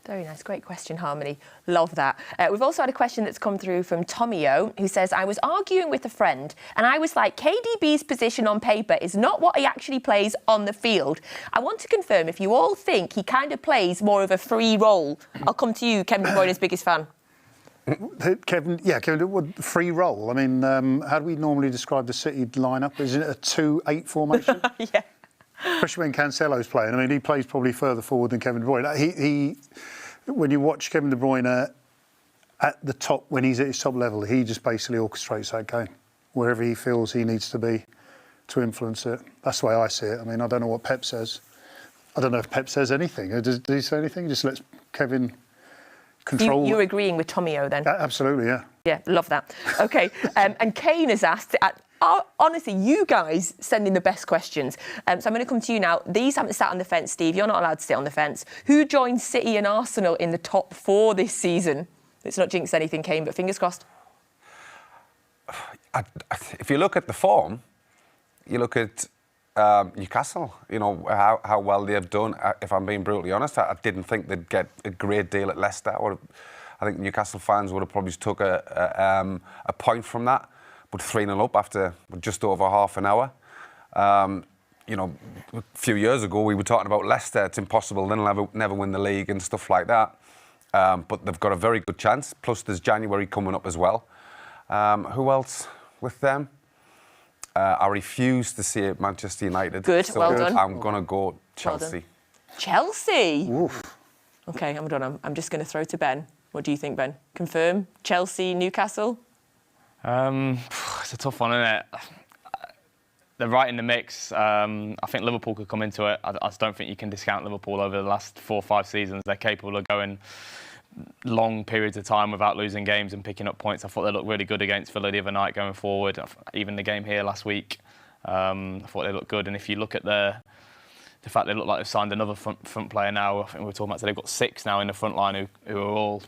S1: Very nice. Great question, Harmony. Love that. We've also had a question that's come through from Tommy O, who says, I was arguing with a friend and I was like, KDB's position on paper is not what he actually plays on the field. I want to confirm if you all think he kind of plays more of a free role. I'll come to you, Kevin De Bruyne's biggest fan.
S4: Kevin, free role. I mean, how do we normally describe the City lineup? Is it a 2-8 formation?
S1: Yeah.
S4: Especially when Cancelo's playing. I mean, he plays probably further forward than Kevin De Bruyne. He when you watch Kevin De Bruyne at the top, when he's at his top level, he just basically orchestrates that game wherever he feels he needs to be to influence it. That's the way I see it. I mean, I don't know what Pep says. I don't know if Pep says anything. Does he say anything? Just lets Kevin control.
S1: You're agreeing with Tommy O then?
S4: Absolutely, yeah.
S1: Yeah, love that. OK, and Kane has asked... honestly, you guys send in the best questions. So I'm going to come to you now. These haven't sat on the fence, Steve. You're not allowed to sit on the fence. Who joins City and Arsenal in the top 4 this season? Let's not jinx anything, Kane, but fingers crossed.
S3: If you look at the form, you look at Newcastle, you know, how well they've done. If I'm being brutally honest, I didn't think they'd get a great deal at Leicester. I think Newcastle fans would have probably took a point from that. But 3-0 up after just over half an hour. You know, a few years ago we were talking about Leicester. It's impossible; they'll never win the league and stuff like that. But they've got a very good chance. Plus, there's January coming up as well. Who else with them? I refuse to see it Manchester United.
S1: Good,
S3: so
S1: well done.
S3: I'm going to go Chelsea.
S1: Well Chelsea?
S4: Oof.
S1: OK, I'm done. I'm just going to throw to Ben. What do you think, Ben? Confirm? Chelsea, Newcastle?
S2: It's a tough one, isn't it? They're right in the mix. I think Liverpool could come into it. I just don't think you can discount Liverpool over the last 4 or 5 seasons. They're capable of going long periods of time without losing games and picking up points. I thought they looked really good against Villa the other night going forward. Even the game here last week, I thought they looked good. And if you look at the fact they look like they've signed another front player now, I think we were talking about today, they've got 6 now in the front line who are all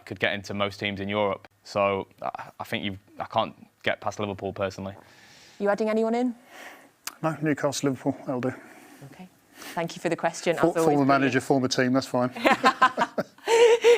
S2: could get into most teams in Europe. So I think I can't get past Liverpool personally.
S1: You adding anyone in?
S4: No, Newcastle, Liverpool, that'll do.
S1: OK. Thank you for the question.
S4: Former manager, former team, that's fine.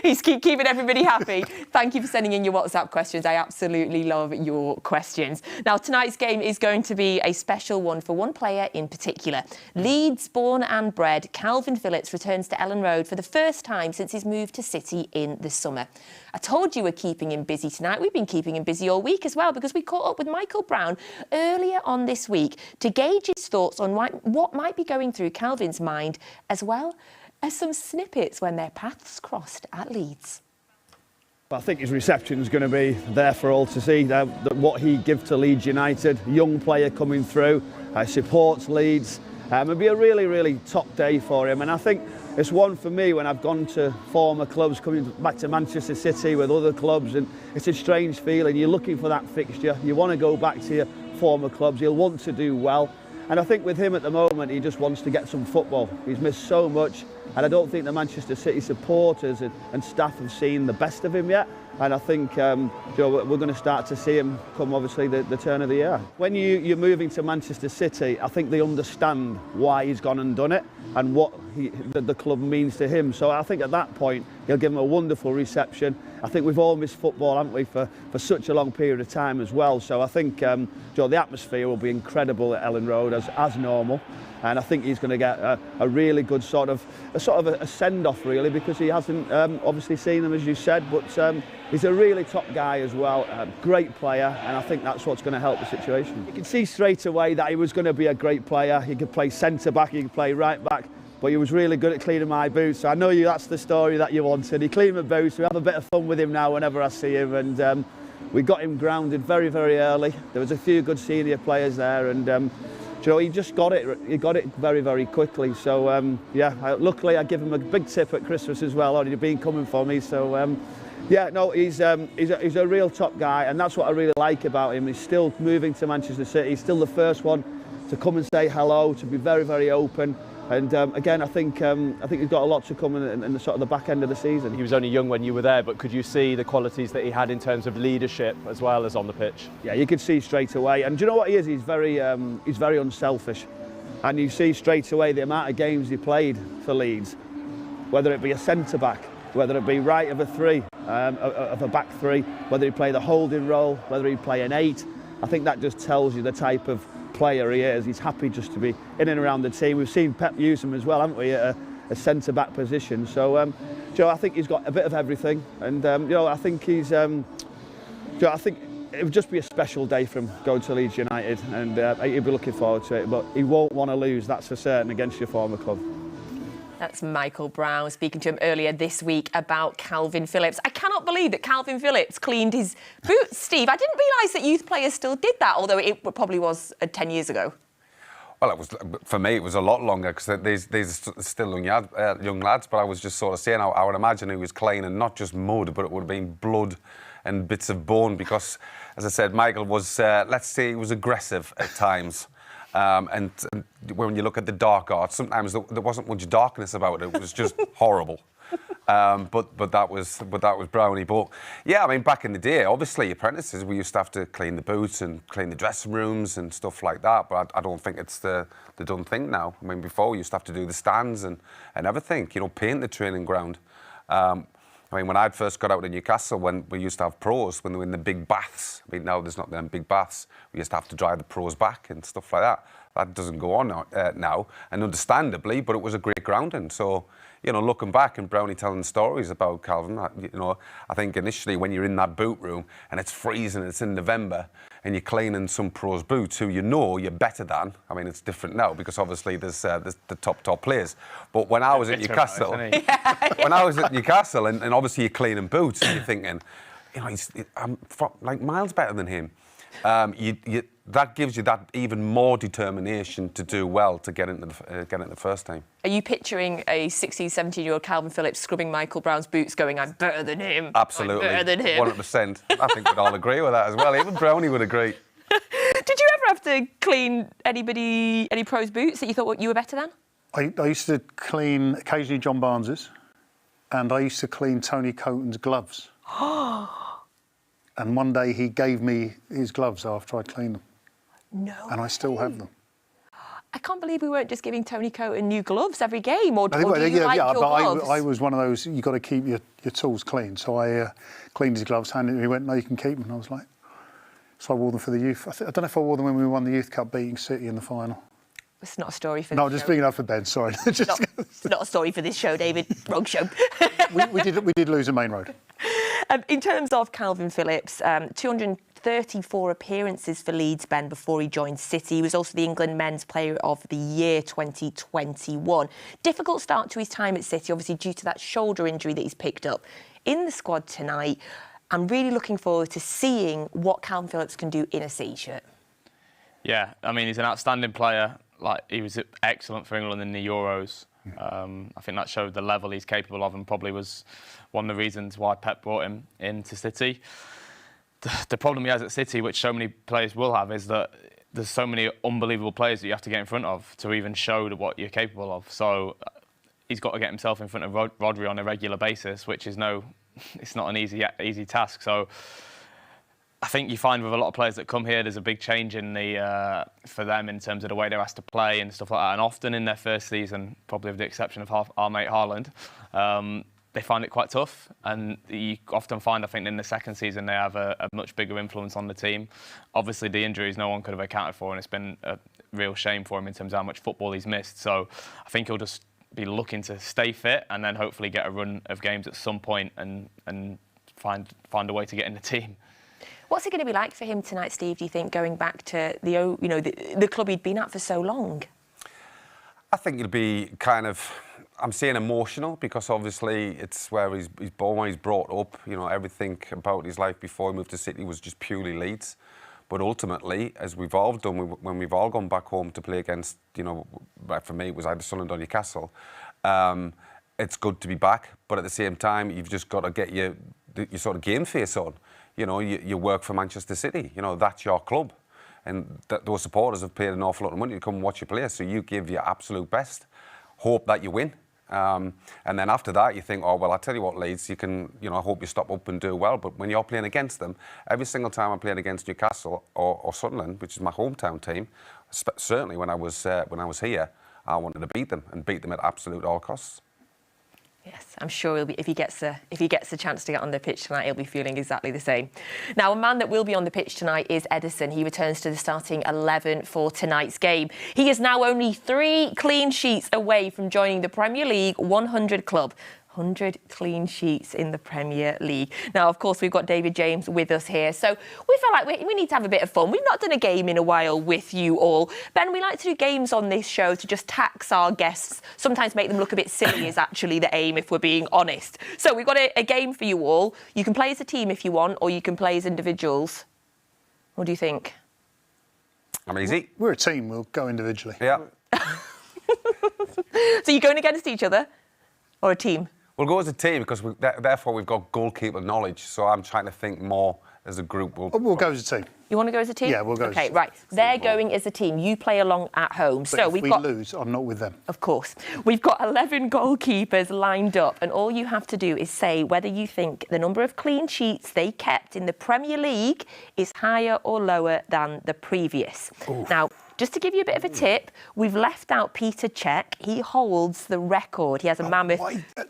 S1: He's keeping everybody happy. Thank you for sending in your WhatsApp questions. I absolutely love your questions. Now, tonight's game is going to be a special one for one player in particular. Leeds born and bred Kalvin Phillips returns to Ellen Road for the first time since his move to City in the summer. I told you we're keeping him busy tonight. We've been keeping him busy all week as well because we caught up with Michael Brown earlier on this week to gauge his thoughts on what might be going through Kalvin's mind, as well as some snippets when their paths crossed at Leeds.
S5: I think his reception is going to be there for all to see. What he gives to Leeds United, young player coming through, supports Leeds. It'll be a really, really top day for him. And I think it's one for me when I've gone to former clubs, coming back to Manchester City with other clubs, and it's a strange feeling. You're looking for that fixture. You want to go back to your former clubs. You'll want to do well. And I think with him at the moment, he just wants to get some football. He's missed so much. And I don't think the Manchester City supporters and staff have seen the best of him yet. And I think we're going to start to see him come, obviously, the turn of the year. When you're moving to Manchester City, I think they understand why he's gone and done it and what the club means to him. So I think at that point, he'll give him a wonderful reception. I think we've all missed football, haven't we, for such a long period of time as well. So I think the atmosphere will be incredible at Ellen Road as normal. And I think he's going to get a really good sort of a send-off, really, because he hasn't obviously seen them, as you said, but he's a really top guy as well, a great player, and I think that's what's going to help the situation. You can see straight away that he was going to be a great player. He could play centre-back, he could play right-back, but he was really good at cleaning my boots. So I know that's the story that you wanted. He cleaned my boots. We have a bit of fun with him now whenever I see him, and we got him grounded very, very early. There was a few good senior players there, and he just got it. He got it very, very quickly. So luckily I give him a big tip at Christmas as well. He'd been coming for me. So he's a real top guy, and that's what I really like about him. He's still moving to Manchester City. He's still the first one to come and say hello, to be very, very open. And again, I think he's got a lot to come in the sort of the back end of the season.
S6: He was only young when you were there, but could you see the qualities that he had in terms of leadership as well as on the pitch?
S5: Yeah, you could see straight away. And do you know what he is? He's very unselfish. And you see straight away the amount of games he played for Leeds. whether it be a centre-back, whether it be right of a three, of a back three, whether he play the holding role, whether he play an 8. I think that just tells you the type of player he is. He's happy just to be in and around the team. We've seen Pep use him as well, haven't we, at a centre-back position. So, Joe, I think he's got a bit of everything. And, I think he's... Joe, I think it would just be a special day for him going to Leeds United, and he'll be looking forward to it. But he won't want to lose, that's for certain, against your former club.
S1: That's Michael Brown speaking to him earlier this week about Kalvin Phillips. I cannot believe that Kalvin Phillips cleaned his boots, Steve. I didn't realise that youth players still did that, although it probably was 10 years ago.
S3: Well, it was, for me, it was a lot longer because these are still young lads, but I was just sort of saying, I would imagine he was cleaning not just mud, but it would have been blood and bits of bone because, as I said, Michael was, let's say, he was aggressive at times. And when you look at the dark arts, sometimes there wasn't much darkness about it. It was just horrible. But that was Brownie. But yeah, I mean, back in the day, obviously apprentices, we used to have to clean the boots and clean the dressing rooms and stuff like that. But I don't think it's the done thing now. I mean, before we used to have to do the stands and everything. Paint the training ground. I mean, when I'd first got out of Newcastle, when we used to have pros, when they were in the big baths. I mean, now there's not them big baths. We used to have to drive the pros back and stuff like that. That doesn't go on now, and understandably, but it was a great grounding. So, looking back and Brownie telling stories about Kalvin, I think initially when you're in that boot room and it's freezing, it's in November, and you're cleaning some pros' boots who you're better than. I mean, it's different now because obviously there's the top players. But when I was at Newcastle, when I was at Newcastle, and obviously you're cleaning boots, and you're thinking, I'm like miles better than him. That gives you that even more determination to do well to get into the first team.
S1: Are you picturing a 16, 17-year-old Kalvin Phillips scrubbing Michael Brown's boots going, I'm better than him?
S3: Absolutely.
S1: I'm better than him.
S3: 100%. I think we'd all agree with that as well. Even Brownie would agree.
S1: Did you ever have to clean any pros' boots that you thought you were better than?
S4: I used to clean occasionally John Barnes's, and I used to clean Tony Coton's gloves. And one day he gave me his gloves after I cleaned them.
S1: No.
S4: And I still have them.
S1: I can't believe we weren't just giving Tony Coton new gloves every game, or do you like
S4: but
S1: your gloves?
S4: I was one of those, you've got to keep your tools clean. So I cleaned his gloves, handed it to him, he went, no, you can keep them. And I was like, so I wore them for the youth. I don't know if I wore them when we won the Youth Cup beating City in the final.
S1: It's not a story for
S4: No,
S1: this
S4: just
S1: show.
S4: bringing it up for Ben, sorry.
S1: It's not a story for this show, David. Wrong show.
S4: we did lose a main road.
S1: In terms of Kalvin Phillips, 234 appearances for Leeds, Ben, before he joined City. He was also the England Men's Player of the Year 2021. Difficult start to his time at City, obviously due to that shoulder injury that he's picked up. In the squad tonight, I'm really looking forward to seeing what Kalvin Phillips can do in a City shirt.
S2: Yeah, I mean, he's an outstanding player. Like, he was excellent for England in the Euros. I think that showed the level he's capable of, and probably was one of the reasons why Pep brought him into City. The problem he has at City, which so many players will have, is that there's so many unbelievable players that you have to get in front of to even show what you're capable of. So he's got to get himself in front of Rodri on a regular basis, which is it's not an easy task. So I think you find with a lot of players that come here, there's a big change in for them in terms of the way they're asked to play and stuff like that. And often in their first season, probably with the exception of our mate Haaland, they find it quite tough. And you often find, I think, in the second season, they have a much bigger influence on the team. Obviously, the injuries no one could have accounted for, and it's been a real shame for him in terms of how much football he's missed. So I think he'll just be looking to stay fit and then hopefully get a run of games at some point and find a way to get in the team.
S1: What's it going to be like for him tonight, Steve, do you think, going back to the club he'd been at for so long?
S3: I think it'll be kind of, I'm saying emotional, because obviously it's where he's born, where he's brought up. Everything about his life before he moved to City was just purely Leeds. But ultimately, as we've all done, when we've all gone back home to play against, for me, it was either Sunderland or Newcastle, it's good to be back. But at the same time, you've just got to get your sort of game face on. You work for Manchester City. That's your club. And those supporters have paid an awful lot of money to come and watch you play. So you give your absolute best, hope that you win. And then after that, you think, oh, well, I'll tell you what, Leeds, you can, I hope you stop up and do well. But when you're playing against them, every single time I played against Newcastle or Sunderland, which is my hometown team, certainly when I was here, I wanted to beat them and beat them at absolute all costs.
S1: Yes, I'm sure he'll be, if he gets a chance to get on the pitch tonight, he'll be feeling exactly the same. Now, a man that will be on the pitch tonight is Ederson. He returns to the starting 11 for tonight's game. He is now only 3 clean sheets away from joining the Premier League 100 club. 100 clean sheets in the Premier League. Now, of course, we've got David James with us here. So we felt like we need to have a bit of fun. We've not done a game in a while with you all. Ben, we like to do games on this show to just tax our guests, sometimes make them look a bit silly is actually the aim, if we're being honest. So we've got a game for you all. You can play as a team if you want, or you can play as individuals. What do you think?
S3: I'm easy.
S4: We're a team. We'll go individually.
S3: Yeah.
S1: So you're going against each other, or a team?
S3: We'll go as a team because therefore we've got goalkeeper knowledge. So I'm trying to think more as a group.
S4: We'll go as a team.
S1: You want to go as a team?
S4: Yeah, we'll go as a team.
S1: Okay, right. They're going as a team. You play along at home.
S4: But
S1: so
S4: if we lose, I'm not with them.
S1: Of course. We've got 11 goalkeepers lined up, and all you have to do is say whether you think the number of clean sheets they kept in the Premier League is higher or lower than the previous.
S4: Oof.
S1: Now, just to give you a bit of a tip, we've left out Peter Cech. He holds the record. He has a mammoth.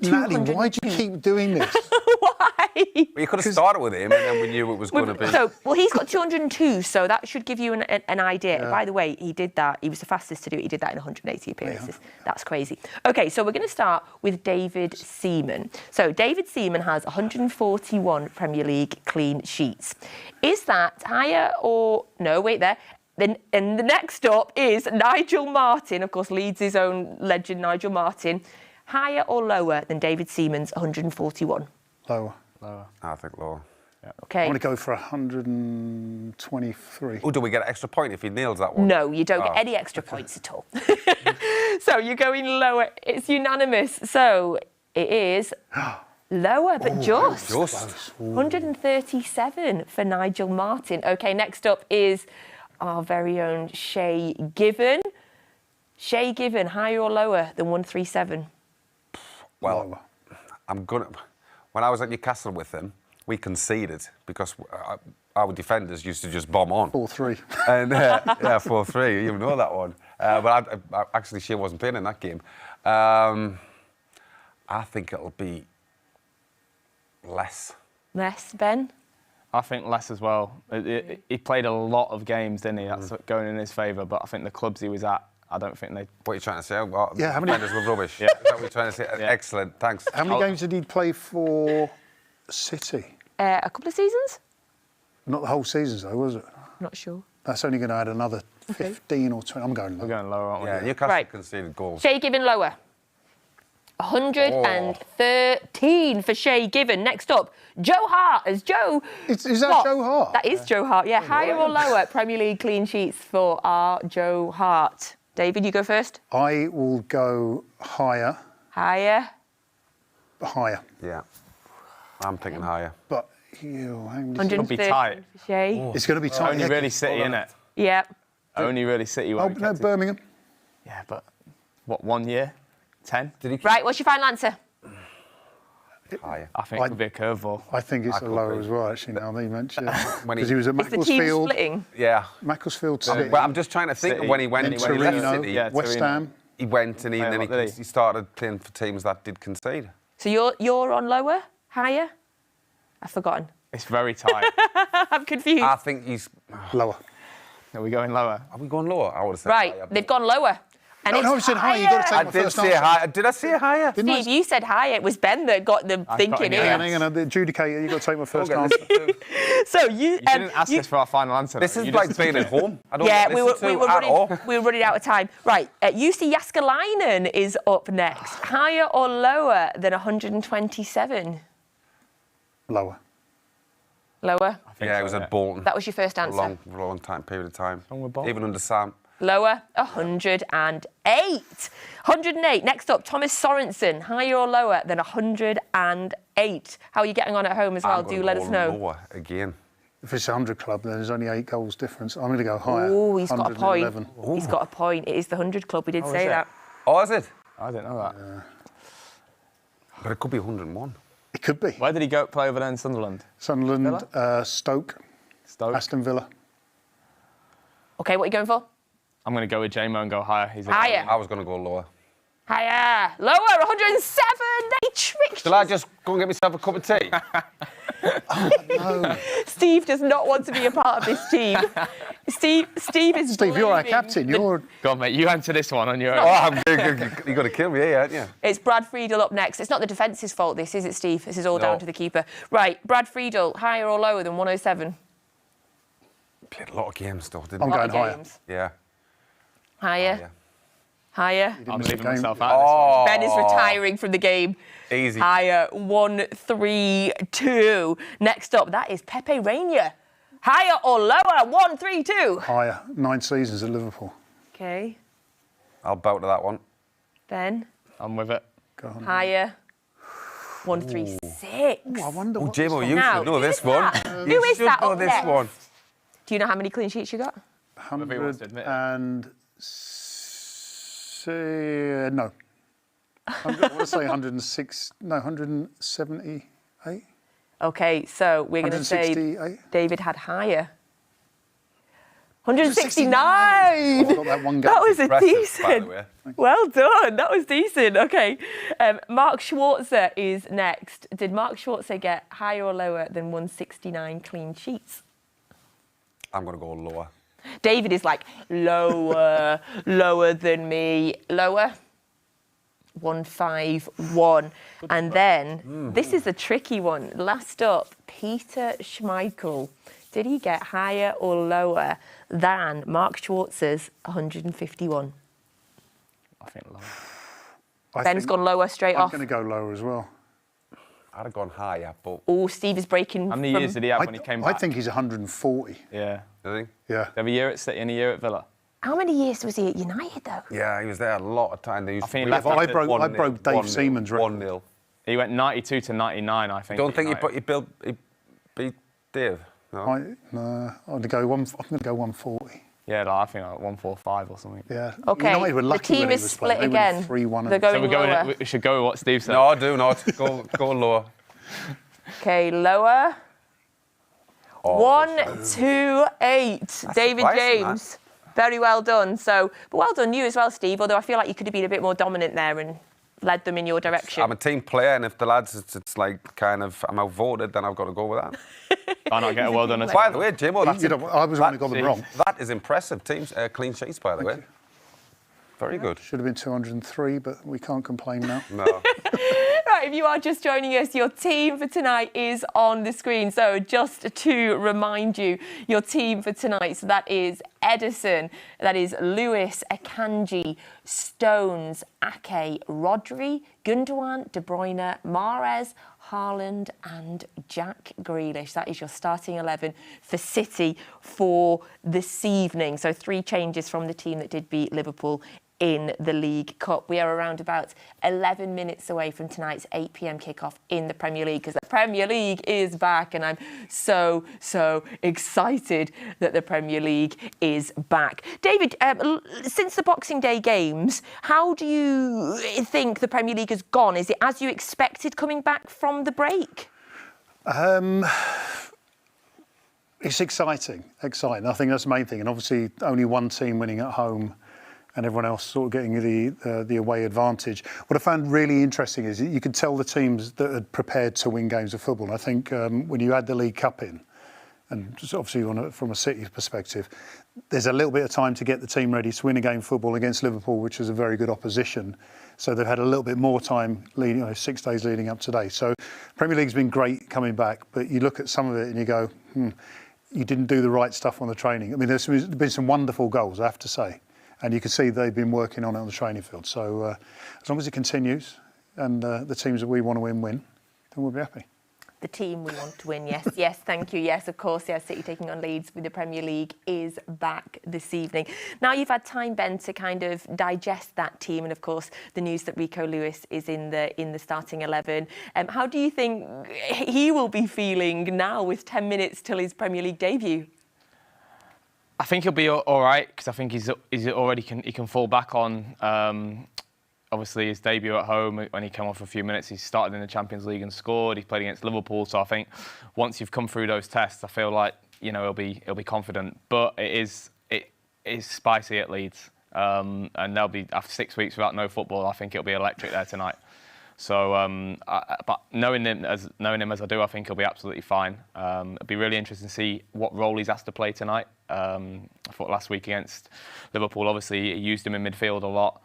S4: Natalie, why do you keep doing this?
S1: Why?
S3: Well, you could have started with him, and then we knew it was going to be.
S1: Well, he's got 202, so that should give you an idea. Yeah. By the way, he did that. He was the fastest to do it. He did that in 180 appearances. Yeah. That's crazy. OK, so we're going to start with David Seaman. So David Seaman has 141 Premier League clean sheets. Is that higher or... No, wait there. And the next up is Nigel Martin, of course, Leeds' own legend, Nigel Martin. Higher or lower than David Seaman's 141?
S4: Lower.
S3: I think lower.
S1: Yeah. Okay.
S4: I want to go for 123.
S3: Oh, do we get an extra point if he nails that one?
S1: No, you don't get any extra points at all. So you're going lower. It's unanimous. So it is lower, but just. 137 for Nigel Martin. OK, next up is our very own Shay Given. Shay Given, higher or lower than 137?
S3: Well, when I was at Newcastle with him, we conceded because our defenders used to just bomb on.
S4: 4-3.
S3: And 4-3. You know that one. But actually, Shay wasn't playing in that game. I think it'll be less.
S1: Less, Ben?
S2: I think less as well. He played a lot of games, didn't he? That's going in his favour. But I think the clubs he was at, I don't think they...
S3: What are you trying to say? Well,
S4: yeah, how many...
S3: defenders were rubbish.
S2: Yeah.
S3: Is that what you're trying to say? Yeah. Excellent, thanks.
S4: How many games did he play for City?
S1: A couple of seasons?
S4: Not the whole seasons, though, was it?
S1: Not sure.
S4: That's only going to add another 15 or 20. I'm going lower.
S2: We're going lower, aren't we?
S3: Yeah, Newcastle conceded goals.
S1: Shay Given lower. 113 for Shay Given. Next up, Joe Hart as Joe.
S4: Is that Joe Hart?
S1: That is Joe Hart, yeah. Higher or lower Premier League clean sheets for our Joe Hart? David, you go first.
S4: I will go higher.
S1: Higher?
S4: Higher.
S3: Yeah. I'm thinking higher.
S4: But, hang on.
S2: It's going to be tight.
S1: For Shay.
S4: It's going to be tight.
S2: Only really City, innit?
S1: Yeah.
S2: Only really City.
S4: Oh, no, Birmingham.
S2: Yeah, but what, 1 year? 10?
S1: Right, what's your final answer?
S3: Higher.
S2: I think it could be a curveball.
S4: I think it's a lower as well, actually, now that you mention it. Because he was at
S1: Is the team
S4: Macclesfield.
S1: splitting?
S3: Yeah.
S4: Macclesfield City.
S3: Well, I'm just trying to think
S2: City.
S3: of when he went
S4: Then
S3: when he
S4: Torino,
S3: left City.
S2: Yeah,
S4: West
S2: Torino.
S4: Ham.
S3: He went and then he started playing for teams that did concede.
S1: So you're on lower? Higher? I've forgotten.
S2: It's very tight.
S1: I'm confused.
S3: I think he's...
S4: Lower.
S2: Are we going lower?
S3: Are we going lower? I would have said
S1: Right,
S3: higher.
S1: they've gone lower. And
S4: No, I said higher. You've got to take
S3: I
S4: my
S3: did
S4: first
S3: say
S4: answer.
S3: higher. Did I say higher?
S1: Steve, you said higher. It was Ben that got them thinking
S2: it,
S1: here.
S2: yeah.
S4: Hang on, the adjudicator, you've got to take my first
S3: Okay,
S4: answer.
S1: So you
S2: You didn't ask us for our final answer.
S3: This
S2: though.
S3: is
S2: You
S3: like
S2: just-
S3: being at home. I don't
S1: Yeah,
S3: get
S1: we
S3: listened
S1: were
S3: to at all.
S1: running out of time. Right, UC Jaskalainen is up next. Higher or lower than 127?
S4: Lower.
S1: Lower.
S3: Yeah, it was at Bolton.
S1: That was your first
S3: For
S1: answer.
S3: a long time, period of time.
S2: Wrong with Bolton?
S3: Even under Sam.
S1: Lower, 108. 108. Next up, Thomas Sorensen. Higher or lower than 108? How are you getting on at home as well?
S3: I'm
S1: Do
S3: gonna
S1: let
S3: go
S1: us know.
S3: Lower again.
S4: If it's a 100 club, then there's only 8 goals difference. I'm going to go higher.
S1: Oh, he's got a point.
S4: 111.
S1: He's got a point. It is the 100 club. We did say
S2: is it?
S1: that.
S3: Oh, is it?
S2: I didn't know that.
S3: But it could be 101.
S4: It could be.
S2: Where did he go play over there in Sunderland?
S4: Sunderland, Stoke,
S2: Stoke.
S4: Aston Villa.
S1: OK, what are you going for?
S2: I'm going to go with J-Mo and go higher. He's
S1: Higher.
S3: I was going to go lower.
S1: Higher. Lower. 107. They tricked
S3: Shall I just go and get myself a cup of tea?
S4: No.
S1: Steve does not want to be a part of this team. Steve is
S4: Steve, you're our
S1: blaming
S4: captain.
S1: the-
S4: You're.
S2: Go on, mate. You answer this one on your
S3: Oh,
S2: own.
S3: you've got to kill me here, aren't you?
S1: It's Brad Friedel up next. It's not the defence's fault, this, is it, Steve? This is all
S3: No.
S1: down to the keeper. Right, Brad Friedel, higher or lower than 107?
S3: Played a lot of games, though, didn't
S4: I'm
S3: he?
S1: Lot of
S4: going higher.
S1: games.
S3: Yeah.
S1: Higher.
S3: Yeah.
S1: Higher.
S2: I'm
S4: miss a
S2: leaving
S4: game.
S2: myself out of this one.
S3: Oh,
S1: Ben is retiring from the game.
S3: Easy.
S1: Higher. 1, 3, 2. Next up, that is Pepe Reina. Higher or lower? 1, 3, 2.
S4: Higher. 9 seasons at Liverpool.
S1: Okay.
S3: I'll bow to that one.
S1: Ben.
S2: I'm with it.
S4: Go on.
S1: Higher. 1, 3, 6.
S4: I wonder
S3: Oh,
S4: what
S3: Jimo,
S4: this
S3: you
S1: Now,
S3: should know
S1: who
S3: this
S1: is
S3: one.
S1: that?
S3: You
S1: Who is
S3: should
S1: that
S3: know
S1: up
S3: this
S1: next?
S3: one.
S1: Do you know how many clean sheets you got?
S2: Whoever he wants to admit it.
S4: No. I want to say 106. No, 178.
S1: Okay, so we're going to say
S4: 168.
S1: David had higher. 169!
S4: I got that one game.
S1: That was a
S3: Impressive, by the
S1: decent.
S3: way.
S1: Well done. That was decent. Okay. Mark Schwarzer is next. Did Mark Schwarzer get higher or lower than 169 clean sheets?
S3: I'm going to go lower.
S1: David is like, lower, lower than me. Lower? 151. And then, this is a tricky one. Last up, Peter Schmeichel. Did he get higher or lower than Mark Schwarzer's 151?
S2: I think low.
S1: Ben's gone lower straight
S4: I'm
S1: off.
S4: going to go lower as well.
S3: I'd have gone higher, but
S1: Oh, Steve is breaking.
S2: How many years did he have when he came
S4: I
S2: back?
S4: think he's 140.
S2: Yeah.
S3: I think.
S4: Yeah.
S2: Every year at City and a year at Villa.
S1: How many years was he at United, though?
S3: Yeah, he was there a lot of time. They used
S2: I think
S3: to
S2: he
S3: win
S2: left
S4: I
S2: after
S4: broke Dave Seaman's record.
S3: 1-0.
S2: He went 92 to 99, I think.
S3: Don't think
S2: United.
S3: he beat Dave. No.
S4: I'm going to go 140.
S2: Yeah, no, I think like 145 or something.
S4: Yeah.
S1: Okay,
S4: United were
S1: the
S4: lucky
S1: team
S4: when he
S1: is
S4: was
S1: split
S4: playing. They went
S1: again.
S4: 3-1.
S1: They're going
S2: So
S1: lower.
S2: we should go with what Steve said.
S3: No, do not. Go lower.
S1: Okay, lower.
S3: Oh,
S1: 1, 2, 8. David
S3: surprising,
S1: James. Very well done. So, but well done you as well, Steve. Although I feel like you could have been a bit more dominant there and led them in your direction.
S3: I'm a team player, and if the lads, it's like kind of, I'm outvoted, then I've got to go with that.
S2: Why not get a well done as
S3: By
S2: well?
S3: the way, Jimo, that's
S4: I was the one who got them wrong.
S3: That is impressive. Teams clean sheets, by the way. Very good.
S4: Should have been 203, but we can't complain now.
S3: No.
S1: Right, if you are just joining us, your team for tonight is on the screen. So just to remind you, your team for tonight, so that is Edison, that is Lewis, Akanji, Stones, Ake, Rodri, Gundogan, De Bruyne, Mahrez, Haaland and Jack Grealish. That is your starting 11 for City for this evening. So 3 changes from the team that did beat Liverpool in the League Cup. We are around about 11 minutes away from tonight's 8 p.m. kickoff in the Premier League, because the Premier League is back, and I'm so excited that the Premier League is back. David, since the Boxing Day games, how do you think the Premier League has gone? Is it as you expected coming back from the break?
S4: It's exciting. I think that's the main thing. And obviously only one team winning at home and everyone else sort of getting the away advantage. What I found really interesting is you could tell the teams that had prepared to win games of football. And I think when you add the League Cup in, and just obviously from a City perspective, there's a little bit of time to get the team ready to win a game of football against Liverpool, which was a very good opposition. So they've had a little bit more time, 6 days leading up today. So Premier League's been great coming back, but you look at some of it and you go, you didn't do the right stuff on the training. I mean, there's been some wonderful goals, I have to say. And you can see they've been working on it on the training field. So as long as it continues and the teams that we want to win, then we'll be happy.
S1: The team we want to win, yes, thank you. Yes, of course, yes, City taking on Leeds with the Premier League is back this evening. Now you've had time, Ben, to kind of digest that team, and of course the news that Rico Lewis is in the starting 11. How do you think he will be feeling now with 10 minutes till his Premier League debut?
S2: I think he'll be all right, because I think he's already he can fall back on. Obviously, his debut at home, when he came on for a few minutes, he started in the Champions League and scored. He played against Liverpool, so I think once you've come through those tests, I feel like he'll be confident. But it is spicy at Leeds. and they'll be, after 6 weeks without no football, I think it'll be electric there tonight. So, but knowing him as I do, I think he'll be absolutely fine. It'll be really interesting to see what role he's asked to play tonight. I thought last week against Liverpool, obviously, he used him in midfield a lot,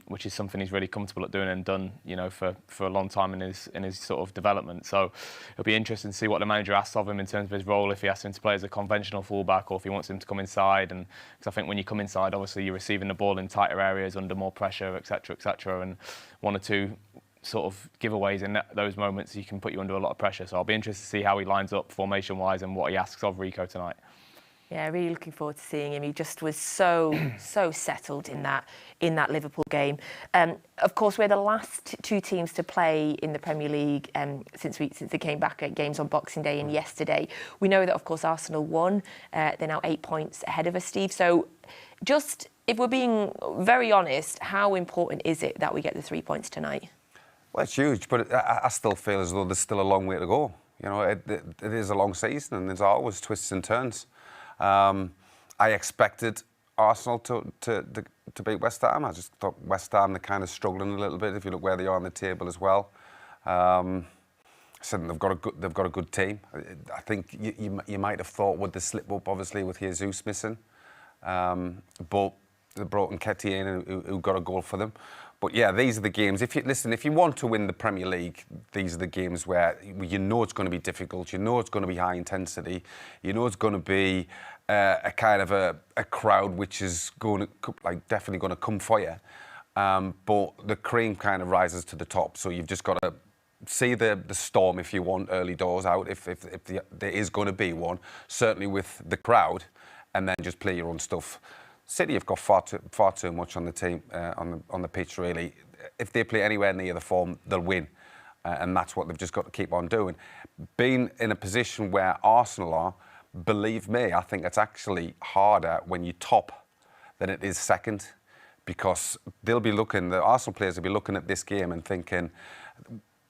S2: which is something he's really comfortable at doing and done, you know, for a long time in his sort of development. So it'll be interesting to see what the manager asks of him in terms of his role, if he asks him to play as a conventional fullback or if he wants him to come inside. And because I think when you come inside, obviously you're receiving the ball in tighter areas under more pressure, etc., etc., and one or two sort of giveaways in those moments, he can put you under a lot of pressure. So I'll be interested to see how he lines up formation-wise and what he asks of Rico tonight.
S1: Yeah, really looking forward to seeing him. He just was so settled in that Liverpool game. Of course, we're the last two teams to play in the Premier League since they came back at games on Boxing Day and yesterday. We know that, of course, Arsenal won. They're now 8 points ahead of us, Steve. So just, if we're being very honest, how important is it that we get the 3 points tonight?
S3: Well, it's huge, but I still feel as though there's still a long way to go. You know, it is a long season and there's always twists and turns. I expected Arsenal to beat West Ham. I just thought West Ham, they're kind of struggling a little bit if you look where they are on the table as well. I said they've got a good team. I think you might have thought would they slip up, obviously, with Jesus missing. But they brought in Nketiah in who got a goal for them. But yeah, these are the games. If you want to win the Premier League, these are the games where you know it's going to be difficult. You know it's going to be high intensity. You know it's going to be a kind of a crowd which is going to, like, definitely going to come for you. But the cream kind of rises to the top. So you've just got to see the storm if you want early doors out. If there is going to be one, certainly with the crowd, and then just play your own stuff. City have got far too much on the team, on the pitch, really. If they play anywhere near the form, they'll win. And that's what they've just got to keep on doing. Being in a position where Arsenal are, believe me, I think it's actually harder when you top than it is second. Because the Arsenal players will be looking at this game and thinking,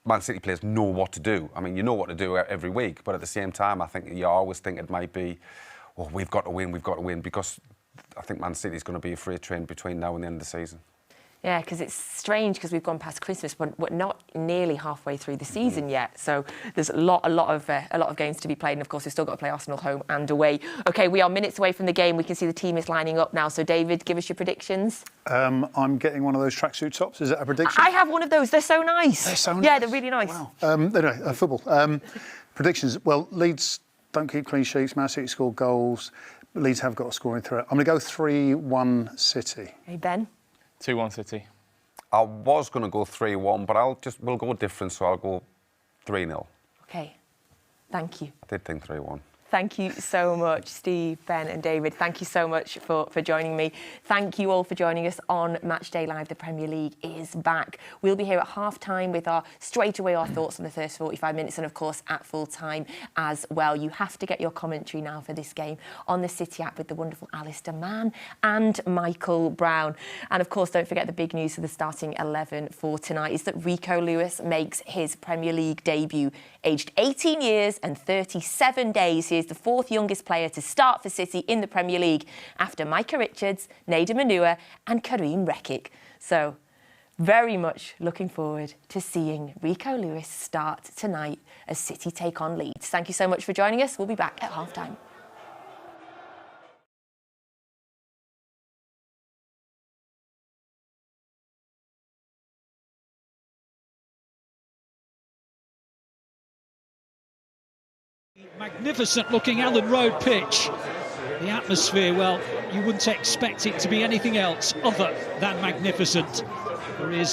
S3: Man City players know what to do. I mean, you know what to do every week. But at the same time, I think you always think it might be, oh, we've got to win, because I think Man City is going to be a freight train between now and the end of the season.
S1: Yeah, because it's strange because we've gone past Christmas, but we're not nearly halfway through the season yet. So there's a lot of games to be played, and of course we've still got to play Arsenal home and away. Okay, we are minutes away from the game. We can see the team is lining up now. So David, give us your predictions.
S4: I'm getting one of those tracksuit tops. Is that a prediction?
S1: I have one of those. They're so nice.
S4: They're so nice.
S1: Yeah, they're really nice.
S4: Wow. Anyway, football. Predictions. Well, Leeds don't keep clean sheets. Man City score goals. Leeds have got a scoring threat. I'm going to go 3-1 City.
S1: Hey, Ben?
S2: 2-1 City.
S3: I was going to go 3-1, but we'll go different, so I'll go 3-0.
S1: Okay. Thank you.
S3: I did think 3-1.
S1: Thank you so much, Steve, Ben and David. Thank you so much for joining me. Thank you all for joining us on Matchday Live. The Premier League is back. We'll be here at half-time with our thoughts on the first 45 minutes and, of course, at full-time as well. You have to get your commentary now for this game on the City app with the wonderful Alistair, Mann and Michael Brown. And, of course, don't forget the big news for the starting 11 for tonight is that Rico Lewis makes his Premier League debut. Aged 18 years and 37 days, he is the fourth youngest player to start for City in the Premier League after Micah Richards, Nader Manua and Karim Rekic. So, very much looking forward to seeing Rico Lewis start tonight as City take on Leeds. Thank you so much for joining us. We'll be back at half-time.
S7: Magnificent looking Allen Road pitch. The atmosphere, well, you wouldn't expect it to be anything else other than magnificent. There is